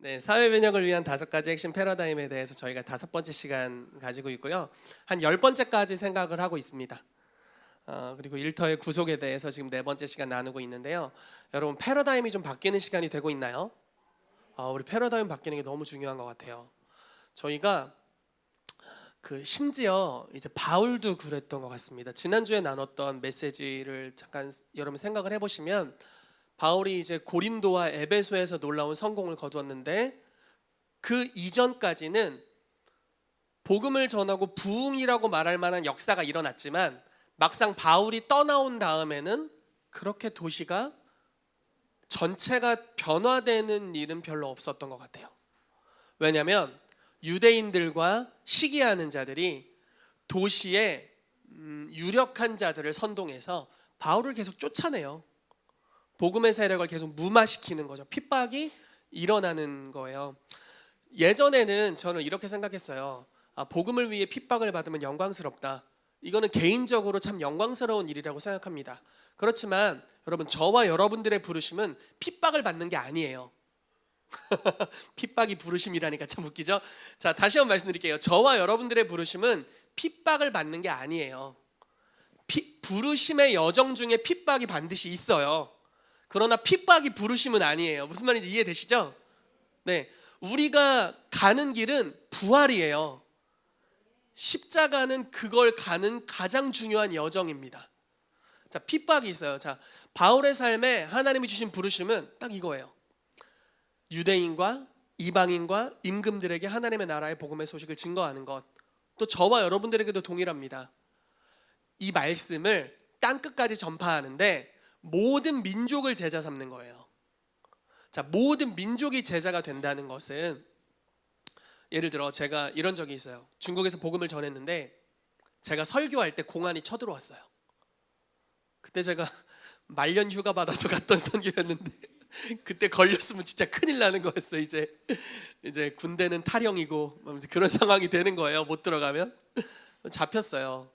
네, 사회 변혁을 위한 5가지 핵심 패러다임에 대해서 저희가 5번째 시간 가지고 있고요. 한 10번째까지 생각을 하고 있습니다. 그리고 일터의 구속에 대해서 지금 4번째 시간 나누고 있는데요. 여러분, 패러다임이 좀 바뀌는 시간이 되고 있나요? 우리 패러다임 바뀌는 게 너무 중요한 것 같아요. 저희가 심지어 이제 바울도 그랬던 것 같습니다. 지난주에 나눴던 메시지를 잠깐 여러분 생각을 해보시면, 바울이 이제 고린도와 에베소에서 놀라운 성공을 거두었는데, 그 이전까지는 복음을 전하고 부흥이라고 말할 만한 역사가 일어났지만, 막상 바울이 떠나온 다음에는 그렇게 도시가 전체가 변화되는 일은 별로 없었던 것 같아요. 왜냐하면 유대인들과 시기하는 자들이 도시의 유력한 자들을 선동해서 바울을 계속 쫓아내요. 복음의 세력을 계속 무마시키는 거죠. 핍박이 일어나는 거예요. 예전에는 저는 이렇게 생각했어요. 복음을 위해 핍박을 받으면 영광스럽다. 이거는 개인적으로 참 영광스러운 일이라고 생각합니다. 그렇지만 여러분, 저와 여러분들의 부르심은 핍박을 받는 게 아니에요. 핍박이 부르심이라니까 참 웃기죠? 자, 다시 한번 말씀드릴게요. 저와 여러분들의 부르심은 핍박을 받는 게 아니에요. 부르심의 여정 중에 핍박이 반드시 있어요. 그러나 핍박이 부르심은 아니에요. 무슨 말인지 이해되시죠? 네, 우리가 가는 길은 부활이에요. 십자가는 그걸 가는 가장 중요한 여정입니다. 자, 핍박이 있어요. 자, 바울의 삶에 하나님이 주신 부르심은 딱 이거예요. 유대인과 이방인과 임금들에게 하나님의 나라의 복음의 소식을 증거하는 것. 또 저와 여러분들에게도 동일합니다. 이 말씀을 땅끝까지 전파하는데 모든 민족을 제자 삼는 거예요. 자, 모든 민족이 제자가 된다는 것은, 예를 들어 제가 이런 적이 있어요. 중국에서 복음을 전했는데 제가 설교할 때 공안이 쳐들어왔어요. 그때 제가 말년 휴가 받아서 갔던 선교였는데 그때 걸렸으면 진짜 큰일 나는 거였어요. 이제 군대는 탈영이고 그런 상황이 되는 거예요. 못 들어가면. 잡혔어요.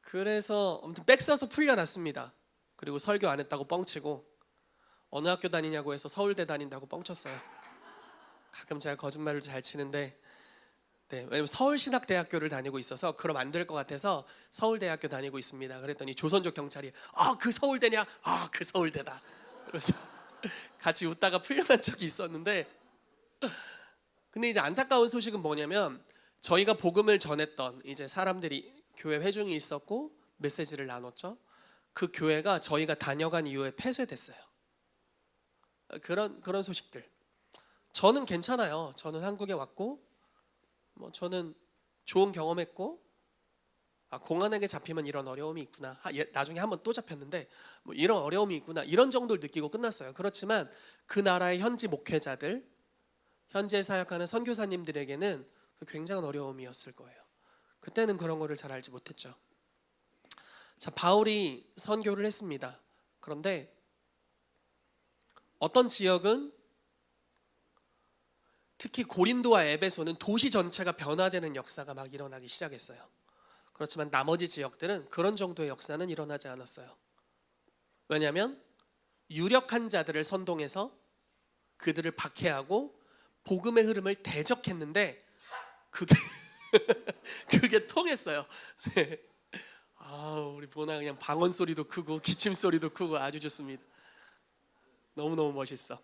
그래서 아무튼 백 써서 풀려났습니다. 그리고 설교 안 했다고 뻥치고, 어느 학교 다니냐고 해서 서울대 다닌다고 뻥쳤어요. 가끔 제가 거짓말을 잘 치는데, 왜냐면 서울신학대학교를 다니고 있어서 그럼 안 될 것 같아서 서울대학교 다니고 있습니다. 그랬더니 조선족 경찰이 그 서울대냐? 그 서울대다. 그래서 같이 웃다가 풀려난 적이 있었는데, 근데 이제 안타까운 소식은 뭐냐면, 저희가 복음을 전했던 이제 사람들이 교회 회중이 있었고 메시지를 나눴죠. 그 교회가 저희가 다녀간 이후에 폐쇄됐어요. 그런 소식들. 저는 괜찮아요. 저는 한국에 왔고, 저는 좋은 경험했고, 공안에게 잡히면 이런 어려움이 있구나. 나중에 한번 또 잡혔는데 이런 어려움이 있구나. 이런 정도를 느끼고 끝났어요. 그렇지만 그 나라의 현지 목회자들, 현지에 사역하는 선교사님들에게는 굉장한 어려움이었을 거예요. 그때는 그런 거를 잘 알지 못했죠. 자, 바울이 선교를 했습니다. 그런데 어떤 지역은, 특히 고린도와 에베소는 도시 전체가 변화되는 역사가 막 일어나기 시작했어요. 그렇지만 나머지 지역들은 그런 정도의 역사는 일어나지 않았어요. 왜냐하면 유력한 자들을 선동해서 그들을 박해하고 복음의 흐름을 대적했는데 그게 통했어요. 네. 우리 보나 그냥 방언 소리도 크고 기침 소리도 크고 아주 좋습니다. 너무너무 멋있어.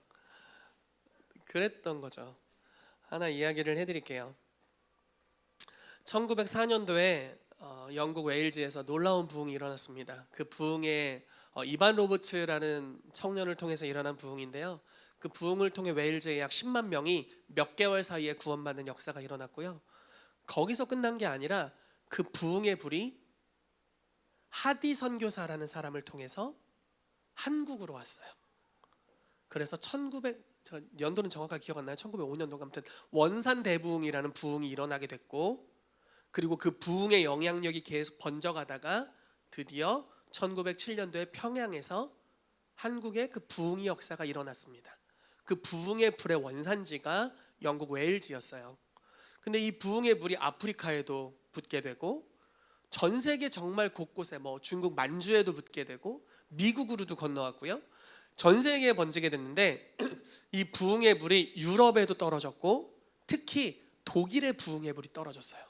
그랬던 거죠. 하나 이야기를 해드릴게요. 1904년도에 영국 웨일즈에서 놀라운 부흥이 일어났습니다. 그 부흥에 이반 로버츠라는 청년을 통해서 일어난 부흥인데요. 그 부흥을 통해 웨일즈의 약 10만 명이 몇 개월 사이에 구원받는 역사가 일어났고요. 거기서 끝난 게 아니라 그 부흥의 불이 하디 선교사라는 사람을 통해서 한국으로 왔어요. 그래서 연도는 정확하게 기억 안 나요. 1905년도가 아무튼 원산 대부흥이라는 부흥이 일어나게 됐고, 그리고 그 부흥의 영향력이 계속 번져가다가 드디어 1907년도에 평양에서 한국의 그 부흥의 역사가 일어났습니다. 그 부흥의 불의 원산지가 영국 웨일즈였어요. 근데 이 부흥의 불이 아프리카에도 붙게 되고, 전 세계 정말 곳곳에 중국 만주에도 붙게 되고, 미국으로도 건너왔고요. 전 세계에 번지게 됐는데 이 부흥의 불이 유럽에도 떨어졌고 특히 독일의 부흥의 불이 떨어졌어요.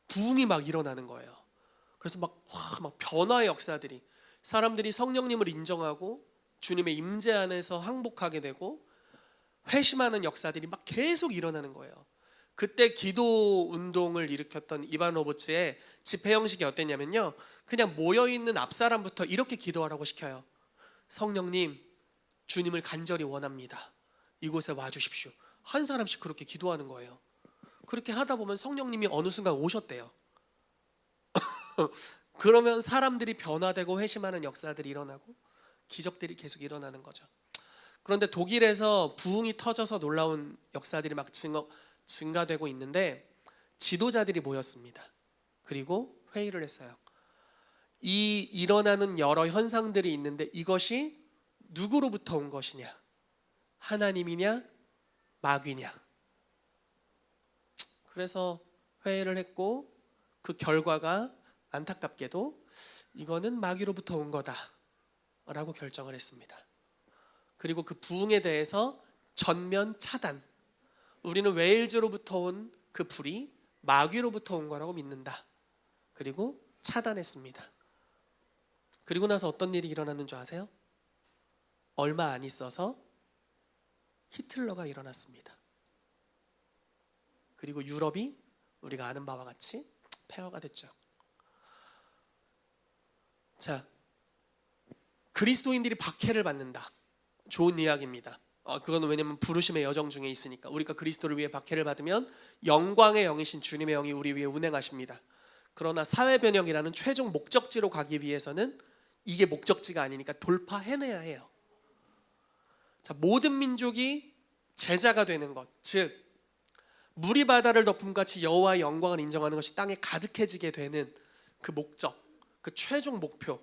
부흥이 막 일어나는 거예요. 그래서 막 변화의 역사들이, 사람들이 성령님을 인정하고 주님의 임재 안에서 항복하게 되고 회심하는 역사들이 막 계속 일어나는 거예요. 그때 기도 운동을 일으켰던 이반 로버츠의 집회 형식이 어땠냐면요, 그냥 모여있는 앞사람부터 이렇게 기도하라고 시켜요. 성령님, 주님을 간절히 원합니다. 이곳에 와주십시오. 한 사람씩 그렇게 기도하는 거예요. 그렇게 하다 보면 성령님이 어느 순간 오셨대요. 그러면 사람들이 변화되고 회심하는 역사들이 일어나고 기적들이 계속 일어나는 거죠. 그런데 독일에서 부흥이 터져서 놀라운 역사들이 막 증가되고 있는데 지도자들이 모였습니다. 그리고 회의를 했어요. 이 일어나는 여러 현상들이 있는데 이것이 누구로부터 온 것이냐? 하나님이냐? 마귀냐? 그래서 회의를 했고 그 결과가 안타깝게도 이거는 마귀로부터 온 거다 라고 결정을 했습니다. 그리고 그 부흥에 대해서 전면 차단, 우리는 웨일즈로부터 온 그 불이 마귀로부터 온 거라고 믿는다. 그리고 차단했습니다. 그리고 나서 어떤 일이 일어났는 줄 아세요? 얼마 안 있어서 히틀러가 일어났습니다. 그리고 유럽이 우리가 아는 바와 같이 폐허가 됐죠. 자, 그리스도인들이 박해를 받는다. 좋은 이야기입니다. 그건 왜냐면 부르심의 여정 중에 있으니까. 우리가 그리스도를 위해 박해를 받으면 영광의 영이신 주님의 영이 우리 위에 운행하십니다. 그러나 사회변혁이라는 최종 목적지로 가기 위해서는 이게 목적지가 아니니까 돌파해내야 해요. 자, 모든 민족이 제자가 되는 것, 즉 물이 바다를 덮음같이 여호와의 영광을 인정하는 것이 땅에 가득해지게 되는 그 목적, 그 최종 목표,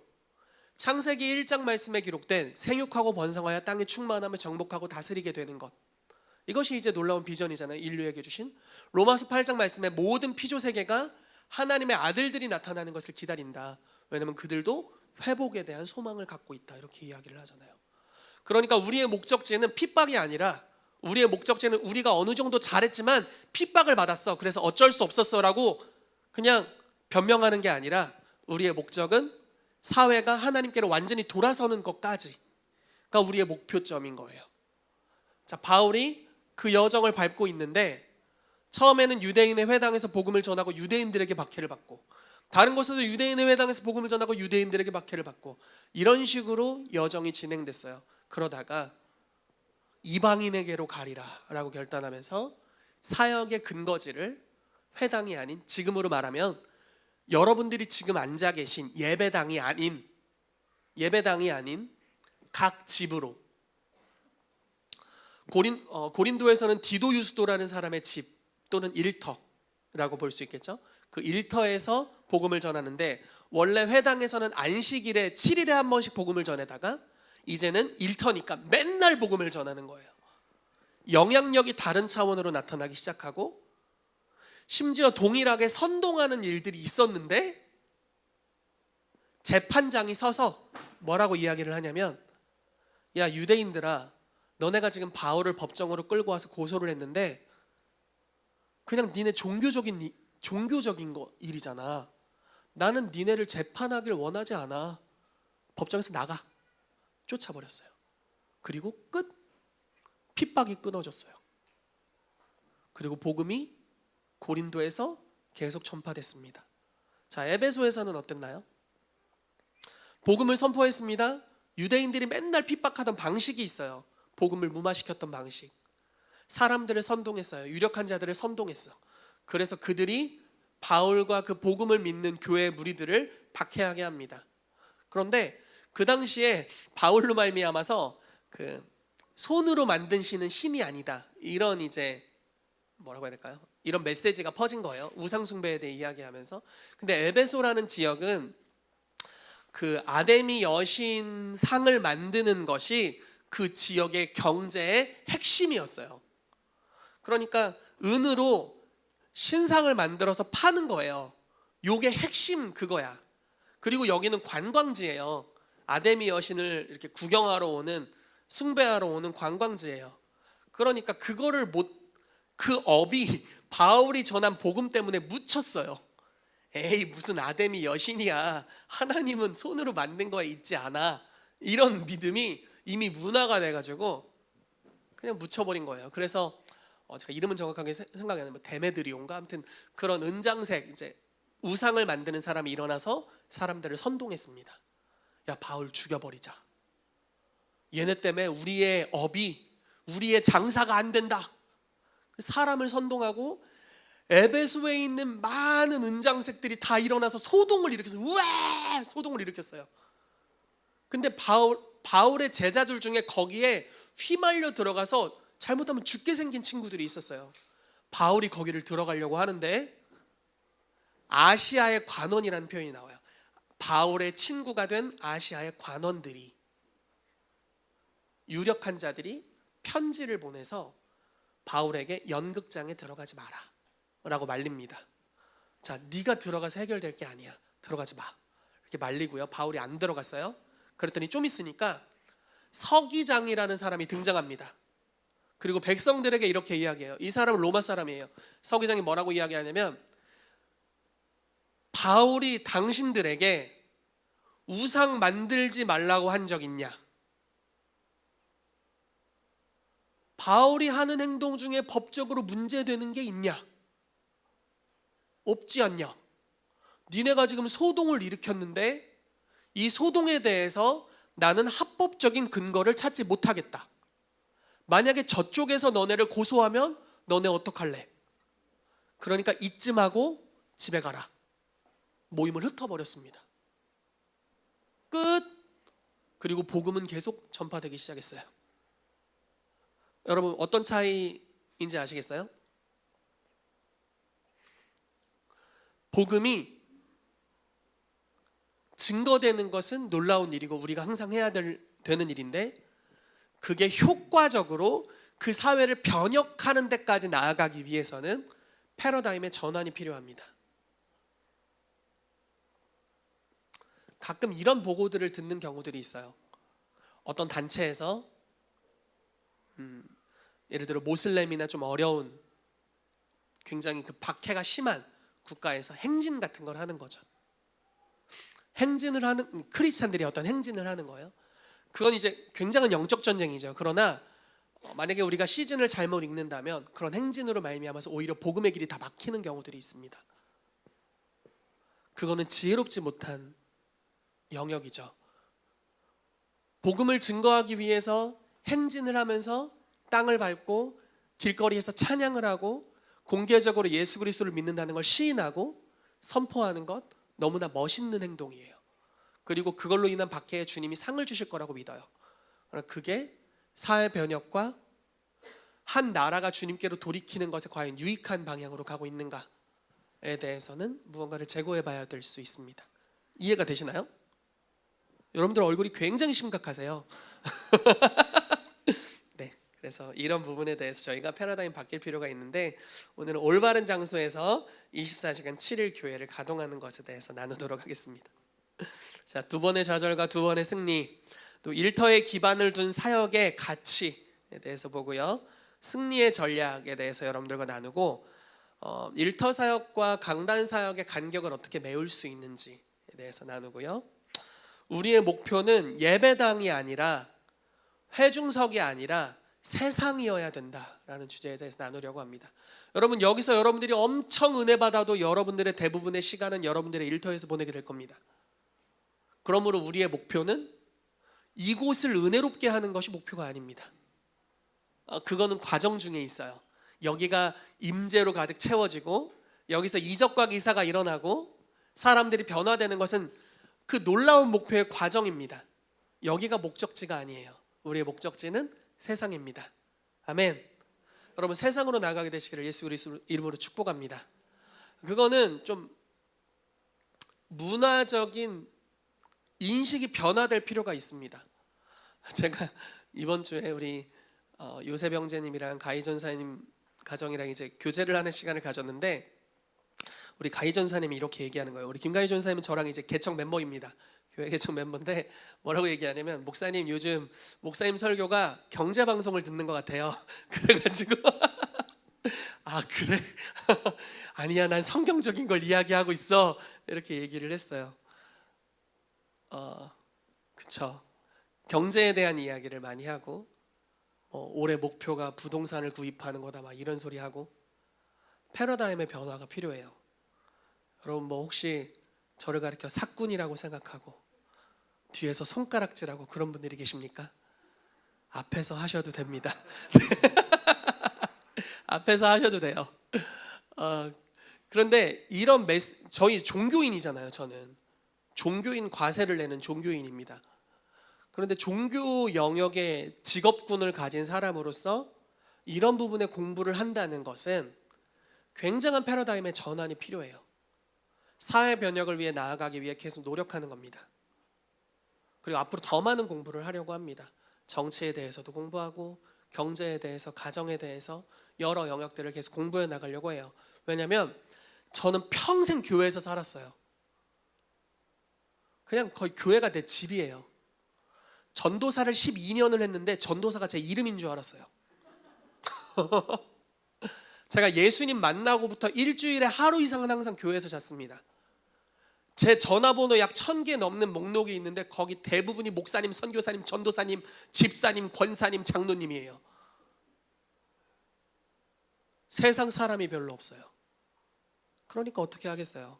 창세기 1장 말씀에 기록된 생육하고 번성하여 땅에 충만하며 정복하고 다스리게 되는 것, 이것이 이제 놀라운 비전이잖아요. 인류에게 주신. 로마서 8장 말씀에 모든 피조 세계가 하나님의 아들들이 나타나는 것을 기다린다. 왜냐하면 그들도 회복에 대한 소망을 갖고 있다. 이렇게 이야기를 하잖아요. 그러니까 우리의 목적지는 핍박이 아니라, 우리의 목적지는 우리가 어느 정도 잘했지만 핍박을 받았어, 그래서 어쩔 수 없었어 라고 그냥 변명하는 게 아니라, 우리의 목적은 사회가 하나님께로 완전히 돌아서는 것까지가 우리의 목표점인 거예요. 자, 바울이 그 여정을 밟고 있는데 처음에는 유대인의 회당에서 복음을 전하고 유대인들에게 박해를 받고, 다른 곳에서 유대인의 회당에서 복음을 전하고 유대인들에게 박해를 받고, 이런 식으로 여정이 진행됐어요. 그러다가 이방인에게로 가리라 라고 결단하면서 사역의 근거지를 회당이 아닌, 지금으로 말하면 여러분들이 지금 앉아 계신 예배당이 아닌 각 집으로, 고린도에서는 디도 유스도라는 사람의 집 또는 일터라고 볼 수 있겠죠. 그 일터에서 복음을 전하는데, 원래 회당에서는 안식일에 7일에 한 번씩 복음을 전하다가 이제는 일터니까 맨날 복음을 전하는 거예요. 영향력이 다른 차원으로 나타나기 시작하고, 심지어 동일하게 선동하는 일들이 있었는데 재판장이 서서 뭐라고 이야기를 하냐면, 야 유대인들아, 너네가 지금 바울을 법정으로 끌고 와서 고소를 했는데 그냥 니네 종교적인 일이잖아. 나는 니네를 재판하길 원하지 않아. 법정에서 나가. 쫓아버렸어요. 그리고 끝. 핍박이 끊어졌어요. 그리고 복음이 고린도에서 계속 전파됐습니다. 자, 에베소에서는 어땠나요? 복음을 선포했습니다. 유대인들이 맨날 핍박하던 방식이 있어요. 복음을 무마시켰던 방식. 사람들을 선동했어요. 유력한 자들을 선동했어. 그래서 그들이 바울과 그 복음을 믿는 교회 무리들을 박해하게 합니다. 그런데 그 당시에 바울로 말미암아서 그 손으로 만든 신은 신이 아니다, 이런 이제 뭐라고 해야 될까요? 이런 메시지가 퍼진 거예요. 우상숭배에 대해 이야기하면서. 근데 에베소라는 지역은 그 아데미 여신 상을 만드는 것이 그 지역의 경제의 핵심이었어요. 그러니까 은으로 신상을 만들어서 파는 거예요. 요게 핵심 그거야. 그리고 여기는 관광지예요. 아데미 여신을 이렇게 구경하러 오는, 숭배하러 오는 관광지예요. 그러니까 그 업이 바울이 전한 복음 때문에 묻혔어요. 에이, 무슨 아데미 여신이야, 하나님은 손으로 만든 거에 있지 않아, 이런 믿음이 이미 문화가 돼가지고 그냥 묻혀버린 거예요. 그래서 제가 이름은 정확하게 생각이 안 나요. 데메드리온가, 아무튼 그런 은장색 이제 우상을 만드는 사람이 일어나서 사람들을 선동했습니다. 야, 바울 죽여버리자. 얘네 때문에 우리의 업이, 우리의 장사가 안 된다. 사람을 선동하고 에베소에 있는 많은 은장색들이 다 일어나서 소동을 일으켰어요. 우와! 소동을 일으켰어요. 근데 바울의 제자들 중에 거기에 휘말려 들어가서 잘못하면 죽게 생긴 친구들이 있었어요. 바울이 거기를 들어가려고 하는데 아시아의 관원이라는 표현이 나와요. 바울의 친구가 된 아시아의 관원들이, 유력한 자들이 편지를 보내서 바울에게 연극장에 들어가지 마라 라고 말립니다. 자, 네가 들어가서 해결될 게 아니야, 들어가지 마, 이렇게 말리고요. 바울이 안 들어갔어요. 그랬더니 좀 있으니까 서기장이라는 사람이 등장합니다. 그리고 백성들에게 이렇게 이야기해요. 이 사람은 로마 사람이에요. 서기장이 뭐라고 이야기하냐면, 바울이 당신들에게 우상 만들지 말라고 한 적 있냐? 바울이 하는 행동 중에 법적으로 문제되는 게 있냐? 없지 않냐? 니네가 지금 소동을 일으켰는데 이 소동에 대해서 나는 합법적인 근거를 찾지 못하겠다. 만약에 저쪽에서 너네를 고소하면 너네 어떡할래? 그러니까 이쯤하고 집에 가라. 모임을 흩어버렸습니다. 끝. 그리고 복음은 계속 전파되기 시작했어요. 여러분, 어떤 차이인지 아시겠어요? 복음이 증거되는 것은 놀라운 일이고 우리가 항상 해야 되는 일인데, 그게 효과적으로 그 사회를 변혁하는 데까지 나아가기 위해서는 패러다임의 전환이 필요합니다. 가끔 이런 보고들을 듣는 경우들이 있어요. 어떤 단체에서 예를 들어 모슬렘이나 좀 어려운, 굉장히 그 박해가 심한 국가에서 행진 같은 걸 하는 거죠. 행진을 하는, 크리스찬들이 어떤 행진을 하는 거예요. 그건 이제 굉장한 영적 전쟁이죠. 그러나 만약에 우리가 시즌을 잘못 읽는다면 그런 행진으로 말미암아서 오히려 복음의 길이 다 막히는 경우들이 있습니다. 그거는 지혜롭지 못한 영역이죠. 복음을 증거하기 위해서 행진을 하면서 땅을 밟고 길거리에서 찬양을 하고 공개적으로 예수 그리스도를 믿는다는 걸 시인하고 선포하는 것, 너무나 멋있는 행동이에요. 그리고 그걸로 인한 박해에 주님이 상을 주실 거라고 믿어요. 그러나 그게 사회 변혁과 한 나라가 주님께로 돌이키는 것에 과연 유익한 방향으로 가고 있는가에 대해서는 무언가를 재고해 봐야 될 수 있습니다. 이해가 되시나요? 여러분들 얼굴이 굉장히 심각하세요. 네, 그래서 이런 부분에 대해서 저희가 패러다임 바뀔 필요가 있는데, 오늘은 올바른 장소에서 24시간 7일 교회를 가동하는 것에 대해서 나누도록 하겠습니다. 자, 두 번의 좌절과 두 번의 승리, 또 일터에 기반을 둔 사역의 가치에 대해서 보고요, 승리의 전략에 대해서 여러분들과 나누고, 일터 사역과 강단 사역의 간격을 어떻게 메울 수 있는지에 대해서 나누고요, 우리의 목표는 예배당이 아니라, 회중석이 아니라 세상이어야 된다라는 주제에 대해서 나누려고 합니다. 여러분, 여기서 여러분들이 엄청 은혜 받아도 여러분들의 대부분의 시간은 여러분들의 일터에서 보내게 될 겁니다. 그러므로 우리의 목표는 이곳을 은혜롭게 하는 것이 목표가 아닙니다. 그거는 과정 중에 있어요. 여기가 임재로 가득 채워지고 여기서 이적과 기사가 일어나고 사람들이 변화되는 것은 그 놀라운 목표의 과정입니다. 여기가 목적지가 아니에요. 우리의 목적지는 세상입니다. 아멘. 여러분, 세상으로 나가게 되시기를 예수 그리스도 이름으로 축복합니다. 그거는 좀 문화적인 인식이 변화될 필요가 있습니다. 제가 이번 주에 우리 요셉 형제님이랑 가희 전사님 가정이랑 이제 교제를 하는 시간을 가졌는데, 우리 가희 전사님이 이렇게 얘기하는 거예요. 우리 김가희 전사님은 저랑 이제 개척 멤버입니다. 교회 개척 멤버인데 뭐라고 얘기하냐면, 목사님 요즘 목사님 설교가 경제 방송을 듣는 것 같아요. 그래가지고 아 그래? 아니야, 난 성경적인 걸 이야기하고 있어, 이렇게 얘기를 했어요. 그쵸. 경제에 대한 이야기를 많이 하고, 올해 목표가 부동산을 구입하는 거다, 막 이런 소리 하고. 패러다임의 변화가 필요해요. 여러분 뭐 혹시 저를 가리켜 사꾼이라고 생각하고 뒤에서 손가락질하고 그런 분들이 계십니까? 앞에서 하셔도 됩니다. 앞에서 하셔도 돼요. 그런데 이런 저희 종교인이잖아요. 저는 종교인, 과세를 내는 종교인입니다. 그런데 종교 영역의 직업군을 가진 사람으로서 이런 부분에 공부를 한다는 것은 굉장한 패러다임의 전환이 필요해요. 사회 변혁을 위해 나아가기 위해 계속 노력하는 겁니다. 그리고 앞으로 더 많은 공부를 하려고 합니다. 정치에 대해서도 공부하고, 경제에 대해서, 가정에 대해서 여러 영역들을 계속 공부해 나가려고 해요. 왜냐하면 저는 평생 교회에서 살았어요. 그냥 거의 교회가 내 집이에요. 전도사를 12년을 했는데 전도사가 제 이름인 줄 알았어요. 제가 예수님 만나고부터 일주일에 하루 이상은 항상 교회에서 잤습니다. 제 전화번호 약 1000개 넘는 목록이 있는데 거기 대부분이 목사님, 선교사님, 전도사님, 집사님, 권사님, 장로님이에요. 세상 사람이 별로 없어요. 그러니까 어떻게 하겠어요?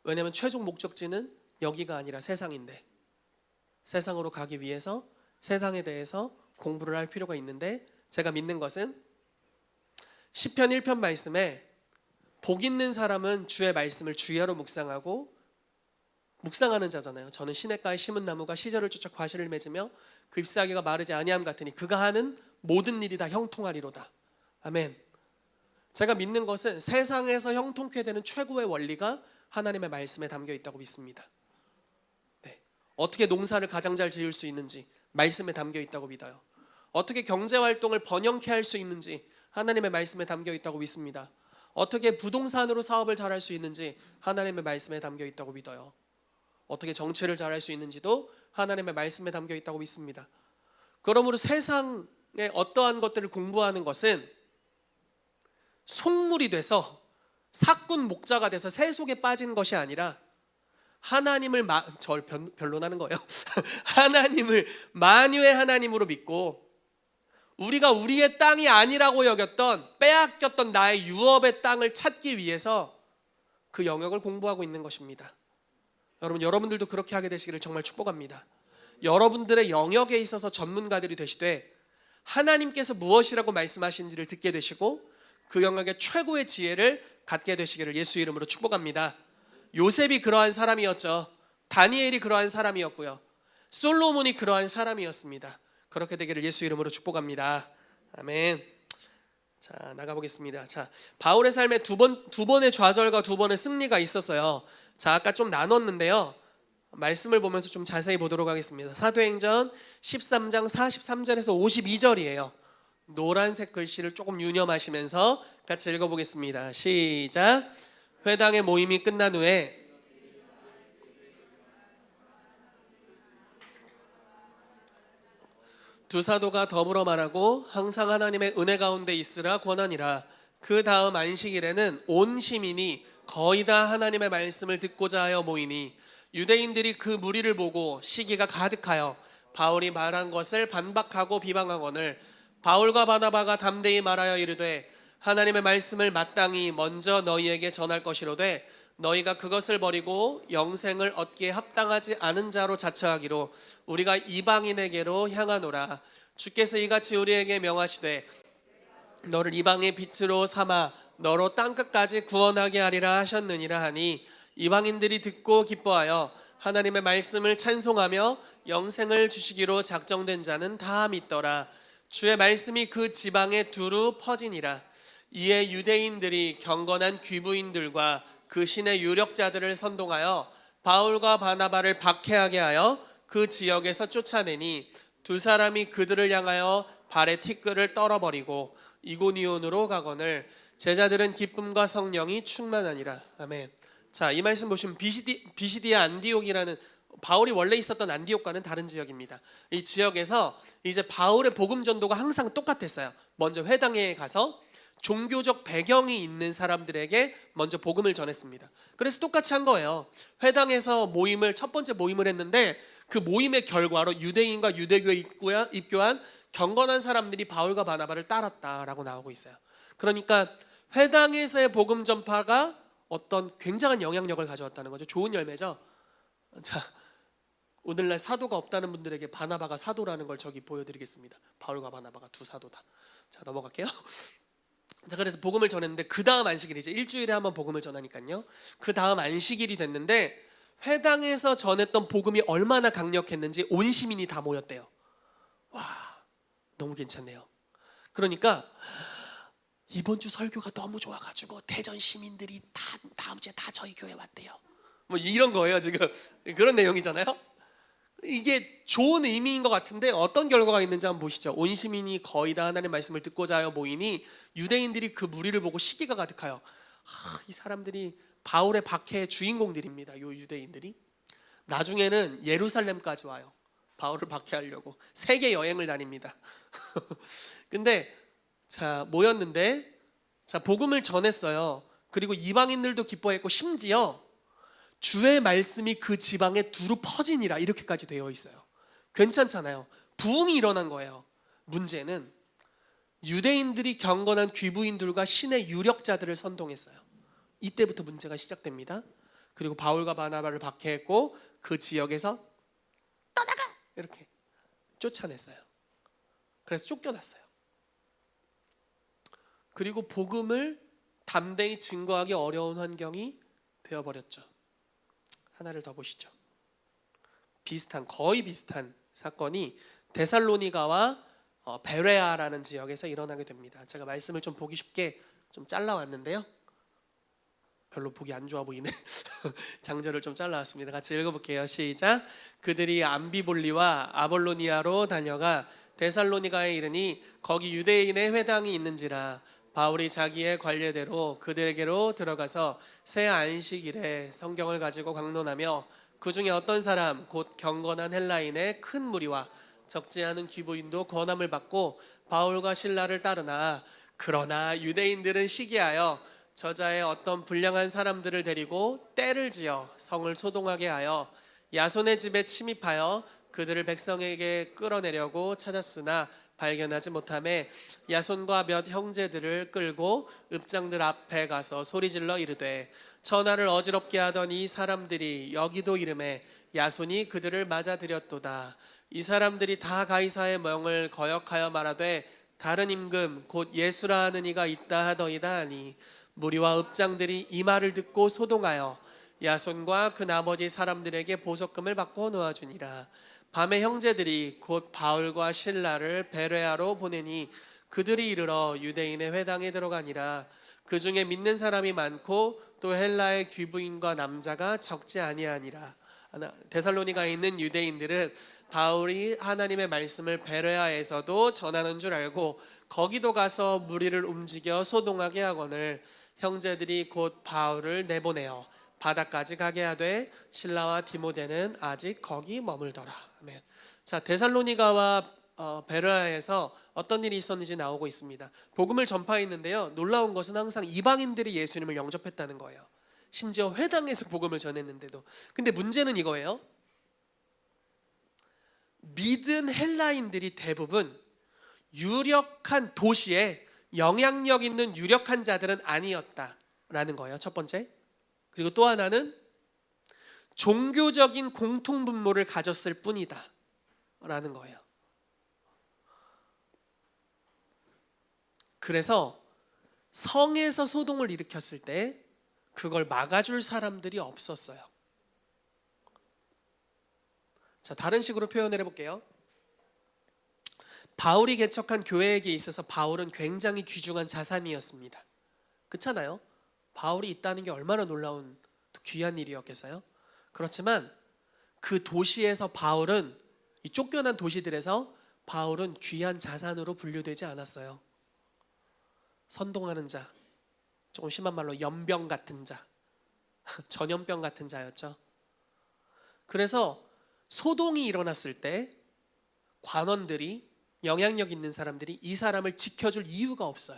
왜냐하면 최종 목적지는 여기가 아니라 세상인데, 세상으로 가기 위해서 세상에 대해서 공부를 할 필요가 있는데, 제가 믿는 것은 시편 1편 말씀에 복 있는 사람은 주의 말씀을 주야로 묵상하는 자잖아요. 저는 시냇가에 심은 나무가 시절을 쫓아 과실을 맺으며 그 잎사귀가 마르지 아니함 같으니 그가 하는 모든 일이 다 형통하리로다. 아멘. 제가 믿는 것은 세상에서 형통케 되는 최고의 원리가 하나님의 말씀에 담겨 있다고 믿습니다. 네. 어떻게 농사를 가장 잘 지을 수 있는지 말씀에 담겨 있다고 믿어요. 어떻게 경제활동을 번영케 할 수 있는지 하나님의 말씀에 담겨 있다고 믿습니다. 어떻게 부동산으로 사업을 잘할 수 있는지 하나님의 말씀에 담겨 있다고 믿어요. 어떻게 정치를 잘할 수 있는지도 하나님의 말씀에 담겨 있다고 믿습니다. 그러므로 세상의 어떠한 것들을 공부하는 것은 속물이 돼서 사꾼 목자가 돼서 새 속에 빠진 것이 아니라 하나님을 절 변론하는 거예요. 하나님을 만유의 하나님으로 믿고, 우리가 우리의 땅이 아니라고 여겼던, 빼앗겼던 나의 유업의 땅을 찾기 위해서 그 영역을 공부하고 있는 것입니다. 여러분들도 그렇게 하게 되시기를 정말 축복합니다. 여러분들의 영역에 있어서 전문가들이 되시되 하나님께서 무엇이라고 말씀하시는지를 듣게 되시고 그 영역의 최고의 지혜를 갖게 되시기를 예수 이름으로 축복합니다. 요셉이 그러한 사람이었죠. 다니엘이 그러한 사람이었고요. 솔로몬이 그러한 사람이었습니다. 그렇게 되기를 예수 이름으로 축복합니다. 아멘. 자, 나가보겠습니다. 자, 바울의 삶에 두 번의 좌절과 두 번의 승리가 있었어요. 자, 아까 좀 나눴는데요. 말씀을 보면서 좀 자세히 보도록 하겠습니다. 사도행전 13장 43절에서 52절이에요. 노란색 글씨를 조금 유념하시면서 같이 읽어보겠습니다. 시작. 회당의 모임이 끝난 후에 두 사도가 더불어 말하고 항상 하나님의 은혜 가운데 있으라 권하니라. 그 다음 안식일에는 온 시민이 거의 다 하나님의 말씀을 듣고자 하여 모이니 유대인들이 그 무리를 보고 시기가 가득하여 바울이 말한 것을 반박하고 비방하거늘 바울과 바나바가 담대히 말하여 이르되 하나님의 말씀을 마땅히 먼저 너희에게 전할 것이로되 너희가 그것을 버리고 영생을 얻기에 합당하지 않은 자로 자처하기로 우리가 이방인에게로 향하노라. 주께서 이같이 우리에게 명하시되 너를 이방의 빛으로 삼아 너로 땅끝까지 구원하게 하리라 하셨느니라 하니 이방인들이 듣고 기뻐하여 하나님의 말씀을 찬송하며 영생을 주시기로 작정된 자는 다 믿더라. 주의 말씀이 그 지방에 두루 퍼지니라. 이에 유대인들이 경건한 귀부인들과 그 신의 유력자들을 선동하여 바울과 바나바를 박해하게 하여 그 지역에서 쫓아내니 두 사람이 그들을 향하여 발에 티끌을 떨어버리고 이고니온으로 가거늘 제자들은 기쁨과 성령이 충만하니라. 아멘. 자, 이 말씀 보시면 비시디아 안디옥이라는 바울이 원래 있었던 안디옥과는 다른 지역입니다. 이 지역에서 이제 바울의 복음 전도가 항상 똑같았어요. 먼저 회당에 가서 종교적 배경이 있는 사람들에게 먼저 복음을 전했습니다. 그래서 똑같이 한 거예요. 회당에서 첫 번째 모임을 했는데 그 모임의 결과로 유대인과 유대교에 입교한 경건한 사람들이 바울과 바나바를 따랐다라고 나오고 있어요. 그러니까 회당에서의 복음 전파가 어떤 굉장한 영향력을 가져왔다는 거죠. 좋은 열매죠. 자, 오늘날 사도가 없다는 분들에게 바나바가 사도라는 걸 저기 보여드리겠습니다. 바울과 바나바가 두 사도다. 자, 넘어갈게요. 자, 그래서 복음을 전했는데 그 다음 안식일이 이제 일주일에 한번 복음을 전하니까요. 그 다음 안식일이 됐는데 회당에서 전했던 복음이 얼마나 강력했는지 온 시민이 다 모였대요. 와, 너무 괜찮네요. 그러니까 이번 주 설교가 너무 좋아가지고 대전 시민들이 다음 주에 다 저희 교회 왔대요. 뭐 이런 거예요 지금. 그런 내용이잖아요. 이게 좋은 의미인 것 같은데 어떤 결과가 있는지 한번 보시죠. 온 시민이 거의 다 하나님의 말씀을 듣고자 하여 모이니 유대인들이 그 무리를 보고 시기가 가득하여 이 사람들이 바울의 박해의 주인공들입니다. 요 유대인들이 나중에는 예루살렘까지 와요. 바울을 박해하려고 세계 여행을 다닙니다. 근데 자, 모였는데 자, 복음을 전했어요. 그리고 이방인들도 기뻐했고 심지어 주의 말씀이 그 지방에 두루 퍼지니라 이렇게까지 되어 있어요. 괜찮잖아요. 부흥이 일어난 거예요. 문제는 유대인들이 경건한 귀부인들과 신의 유력자들을 선동했어요. 이때부터 문제가 시작됩니다. 그리고 바울과 바나바를 박해했고 그 지역에서 떠나가 이렇게 쫓아냈어요. 그래서 쫓겨났어요. 그리고 복음을 담대히 증거하기 어려운 환경이 되어버렸죠. 하나를 더 보시죠. 거의 비슷한 사건이 데살로니가와 베레아라는 지역에서 일어나게 됩니다. 제가 말씀을 좀 보기 쉽게 좀 잘라왔는데요. 별로 보기 안 좋아 보이네. 장절을 좀 잘라왔습니다. 같이 읽어볼게요. 시작. 그들이 암비볼리와 아볼로니아로 다녀가 데살로니가에 이르니 거기 유대인의 회당이 있는지라 바울이 자기의 관례대로 그들에게로 들어가서 새 안식일에 성경을 가지고 강론하며 그 중에 어떤 사람 곧 경건한 헬라인의 큰 무리와 적지 않은 귀부인도 권함을 받고 바울과 실라를 따르나 그러나 유대인들은 시기하여 저자의 어떤 불량한 사람들을 데리고 떼를 지어 성을 소동하게 하여 야손의 집에 침입하여 그들을 백성에게 끌어내려고 찾았으나 발견하지 못하며 야손과 몇 형제들을 끌고 읍장들 앞에 가서 소리질러 이르되 천하를 어지럽게 하던 이 사람들이 여기도 이름에 야손이 그들을 맞아들였도다. 이 사람들이 다 가이사의 명을 거역하여 말하되 다른 임금 곧 예수라 하는 이가 있다 하더이다 하니 무리와 읍장들이 이 말을 듣고 소동하여 야손과 그 나머지 사람들에게 보석금을 받고 놓아주니라. 밤에 형제들이 곧 바울과 실라를 베레아로 보내니 그들이 이르러 유대인의 회당에 들어가니라. 그 중에 믿는 사람이 많고 또 헬라의 귀부인과 남자가 적지 아니하니라. 데살로니가에 있는 유대인들은 바울이 하나님의 말씀을 베레아에서도 전하는 줄 알고 거기도 가서 무리를 움직여 소동하게 하거늘 형제들이 곧 바울을 내보내어 바다까지 가게 하되 실라와 디모데는 아직 거기 머물더라. 아멘. 자, 데살로니가와 베레아에서 어떤 일이 있었는지 나오고 있습니다. 복음을 전파했는데요. 놀라운 것은 항상 이방인들이 예수님을 영접했다는 거예요. 심지어 회당에서 복음을 전했는데도. 근데 문제는 이거예요. 믿은 헬라인들이 대부분 유력한 도시에 영향력 있는 유력한 자들은 아니었다라는 거예요. 첫 번째. 그리고 또 하나는 종교적인 공통분모를 가졌을 뿐이다 라는 거예요. 그래서 성에서 소동을 일으켰을 때 그걸 막아줄 사람들이 없었어요. 자, 다른 식으로 표현을 해볼게요. 바울이 개척한 교회에게 있어서 바울은 굉장히 귀중한 자산이었습니다. 그렇잖아요? 바울이 있다는 게 얼마나 놀라운 귀한 일이었겠어요? 그렇지만 그 도시에서 바울은, 이 쫓겨난 도시들에서 바울은 귀한 자산으로 분류되지 않았어요. 선동하는 자, 조금 심한 말로 연병 같은 자, 전염병 같은 자였죠. 그래서 소동이 일어났을 때 관원들이, 영향력 있는 사람들이 이 사람을 지켜줄 이유가 없어요.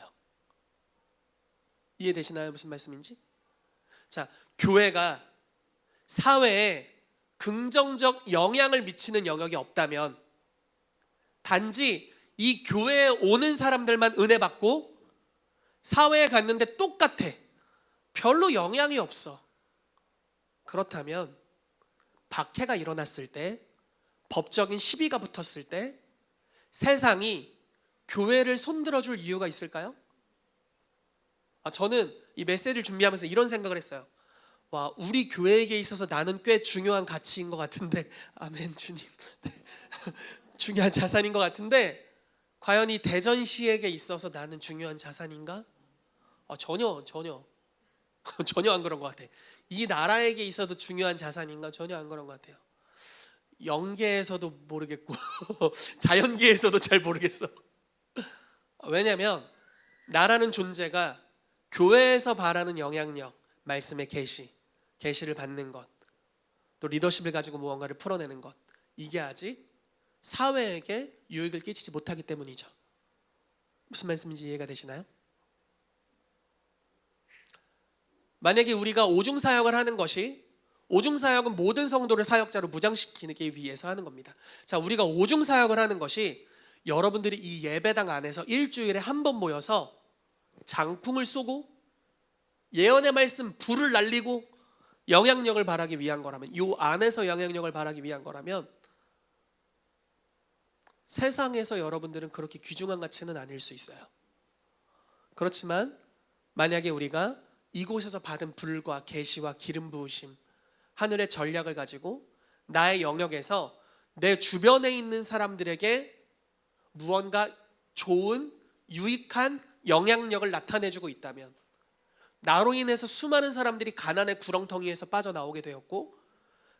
이해되시나요? 무슨 말씀인지? 자, 교회가 사회에 긍정적 영향을 미치는 영역이 없다면 단지 이 교회에 오는 사람들만 은혜 받고 사회에 갔는데 똑같아, 별로 영향이 없어, 그렇다면 박해가 일어났을 때, 법적인 시비가 붙었을 때 세상이 교회를 손들어줄 이유가 있을까요? 저는 이 메시지를 준비하면서 이런 생각을 했어요. 와, 우리 교회에게 있어서 나는 꽤 중요한 가치인 것 같은데, 아멘 주님. 중요한 자산인 것 같은데 과연 이 대전시에게 있어서 나는 중요한 자산인가? 전혀 전혀 안 그런 것 같아. 이 나라에게 있어도 중요한 자산인가? 전혀 안 그런 것 같아요. 영계에서도 모르겠고 자연계에서도 잘 모르겠어. 왜냐하면 나라는 존재가 교회에서 바라는 영향력, 말씀의 계시를 받는 것, 또 리더십을 가지고 무언가를 풀어내는 것, 이게 아직 사회에게 유익을 끼치지 못하기 때문이죠. 무슨 말씀인지 이해가 되시나요? 만약에 우리가 오중사역을 하는 것이, 오중사역은 모든 성도를 사역자로 무장시키기 위해서 하는 겁니다. 자, 우리가 오중사역을 하는 것이 여러분들이 이 예배당 안에서 일주일에 한 번 모여서 장풍을 쏘고 예언의 말씀 불을 날리고 영향력을 발하기 위한 거라면, 이 안에서 영향력을 발하기 위한 거라면 세상에서 여러분들은 그렇게 귀중한 가치는 아닐 수 있어요. 그렇지만 만약에 우리가 이곳에서 받은 불과 계시와 기름 부으심, 하늘의 전략을 가지고 나의 영역에서 내 주변에 있는 사람들에게 무언가 좋은 유익한 영향력을 나타내주고 있다면, 나로 인해서 수많은 사람들이 가난의 구렁텅이에서 빠져나오게 되었고,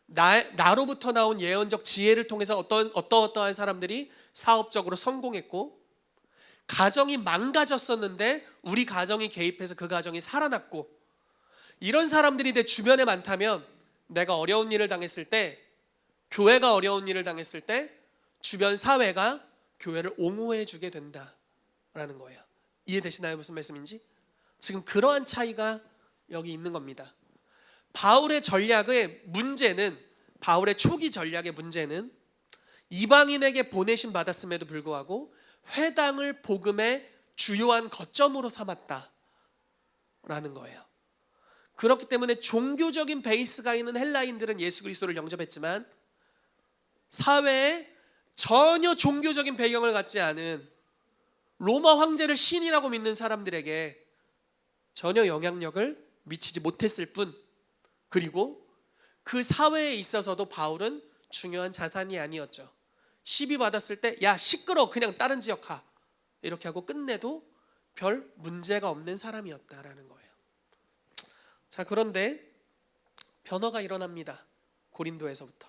나로부터 나온 예언적 지혜를 통해서 어떠한 사람들이 사업적으로 성공했고, 가정이 망가졌었는데 우리 가정이 개입해서 그 가정이 살아났고, 이런 사람들이 내 주변에 많다면 내가 어려운 일을 당했을 때, 교회가 어려운 일을 당했을 때 주변 사회가 교회를 옹호해 주게 된다라는 거예요. 이해되시나요? 무슨 말씀인지? 지금 그러한 차이가 여기 있는 겁니다. 바울의 전략의 문제는, 바울의 초기 전략의 문제는 이방인에게 보내심 받았음에도 불구하고 회당을 복음의 주요한 거점으로 삼았다라는 거예요. 그렇기 때문에 종교적인 베이스가 있는 헬라인들은 예수 그리스도를 영접했지만 사회에 전혀 종교적인 배경을 갖지 않은 로마 황제를 신이라고 믿는 사람들에게 전혀 영향력을 미치지 못했을 뿐, 그리고 그 사회에 있어서도 바울은 중요한 자산이 아니었죠. 시비 받았을 때 야 시끄러, 그냥 다른 지역 가, 이렇게 하고 끝내도 별 문제가 없는 사람이었다라는 거예요. 자, 그런데 변화가 일어납니다. 고린도에서부터.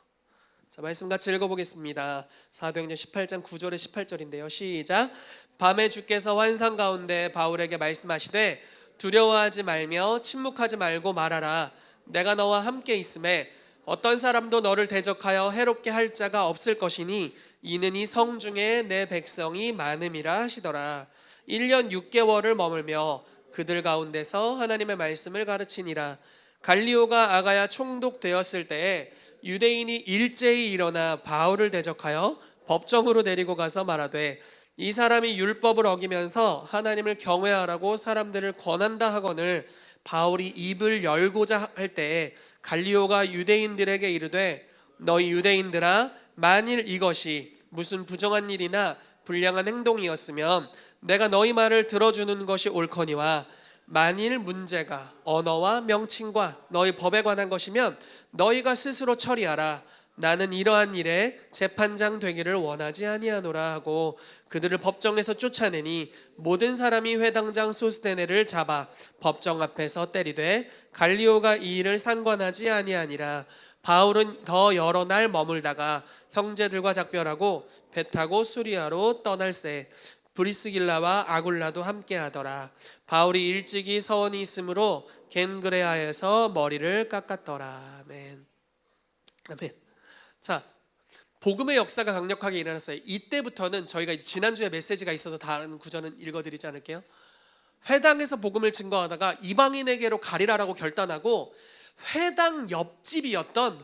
자, 말씀 같이 읽어보겠습니다. 사도행전 18장 9절에 18절인데요. 시작. 밤에 주께서 환상 가운데 바울에게 말씀하시되 두려워하지 말며 침묵하지 말고 말하라. 내가 너와 함께 있음에 어떤 사람도 너를 대적하여 해롭게 할 자가 없을 것이니 이는 이 성중에 내 백성이 많음이라 하시더라. 1년 6개월을 머물며 그들 가운데서 하나님의 말씀을 가르치니라. 갈리오가 아가야 총독되었을 때에 유대인이 일제히 일어나 바울을 대적하여 법정으로 데리고 가서 말하되 이 사람이 율법을 어기면서 하나님을 경외하라고 사람들을 권한다 하거늘 바울이 입을 열고자 할 때에 갈리오가 유대인들에게 이르되 너희 유대인들아, 만일 이것이 무슨 부정한 일이나 불량한 행동이었으면 내가 너희 말을 들어주는 것이 옳거니와 만일 문제가 언어와 명칭과 너희 법에 관한 것이면 너희가 스스로 처리하라. 나는 이러한 일에 재판장 되기를 원하지 아니하노라 하고 그들을 법정에서 쫓아내니 모든 사람이 회당장 소스테네를 잡아 법정 앞에서 때리되 갈리오가 이 일을 상관하지 아니하니라. 바울은 더 여러 날 머물다가 형제들과 작별하고 배 타고 수리아로 떠날새 브리스길라와 아굴라도 함께하더라. 바울이 일찍이 서원이 있으므로 겐그레아에서 머리를 깎았더라. 아멘. 아멘. 자, 복음의 역사가 강력하게 일어났어요. 이때부터는 저희가 이제 지난주에 메시지가 있어서 다른 구절은 읽어드리지 않을게요. 회당에서 복음을 증거하다가 이방인에게로 가리라라고 결단하고 회당 옆집이었던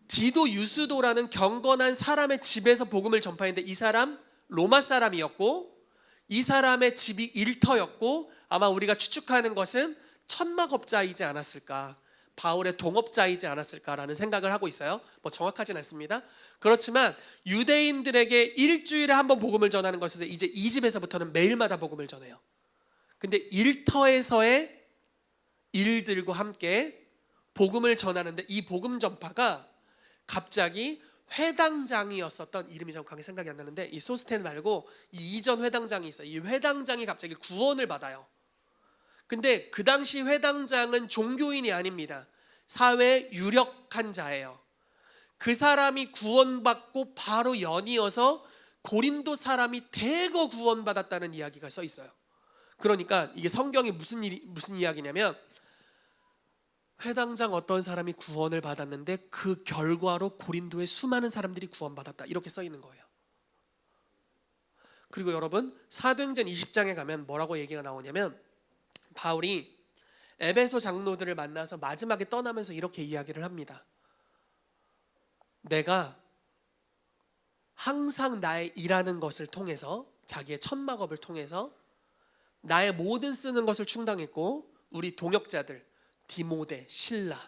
디도 유스도라는 경건한 사람의 집에서 복음을 전파했는데, 이 사람 로마 사람이었고 이 사람의 집이 일터였고 아마 우리가 추측하는 것은 천막업자이지 않았을까, 바울의 동업자이지 않았을까라는 생각을 하고 있어요. 뭐 정확하진 않습니다. 그렇지만 유대인들에게 일주일에 한 번 복음을 전하는 것에서 이제 이 집에서부터는 매일마다 복음을 전해요. 근데 일터에서의 일들과 함께 복음을 전하는데, 이 복음 전파가 갑자기 회당장이었었던, 이름이 정확하게 생각이 안 나는데 이 소스텐 말고 이 이전 회당장이 있어요. 이 회당장이 갑자기 구원을 받아요. 근데 그 당시 회당장은 종교인이 아닙니다. 사회에 유력한 자예요. 그 사람이 구원받고 바로 연이어서 고린도 사람이 대거 구원받았다는 이야기가 써 있어요. 그러니까 이게 성경이 무슨 이야기냐면, 회당장 어떤 사람이 구원을 받았는데 그 결과로 고린도의 수많은 사람들이 구원받았다, 이렇게 써 있는 거예요. 그리고 여러분, 사도행전 20장에 가면 뭐라고 얘기가 나오냐면, 바울이 에베소 장로들을 만나서 마지막에 떠나면서 이렇게 이야기를 합니다. 내가 항상 나의 일하는 것을 통해서, 자기의 천막업을 통해서 나의 모든 쓰는 것을 충당했고, 우리 동역자들 디모데, 실라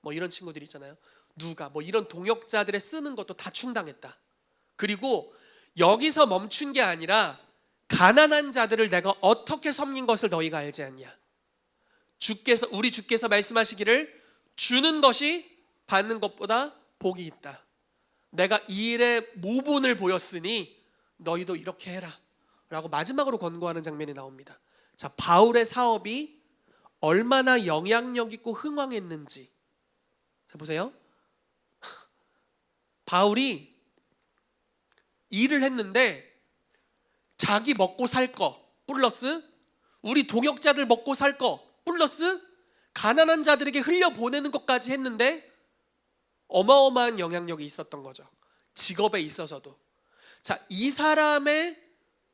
뭐 이런 친구들 있잖아요. 누가 뭐 이런 동역자들의 쓰는 것도 다 충당했다. 그리고 여기서 멈춘 게 아니라 가난한 자들을 내가 어떻게 섬긴 것을 너희가 알지 않냐. 우리 주께서 말씀하시기를 주는 것이 받는 것보다 복이 있다. 내가 이 일에 모본을 보였으니 너희도 이렇게 해라 라고 마지막으로 권고하는 장면이 나옵니다. 자, 바울의 사업이 얼마나 영향력 있고 흥왕했는지. 자, 보세요. 바울이 일을 했는데 자기 먹고 살 거 플러스 우리 동역자들 먹고 살 거 플러스 가난한 자들에게 흘려보내는 것까지 했는데 어마어마한 영향력이 있었던 거죠. 직업에 있어서도. 자, 이 사람의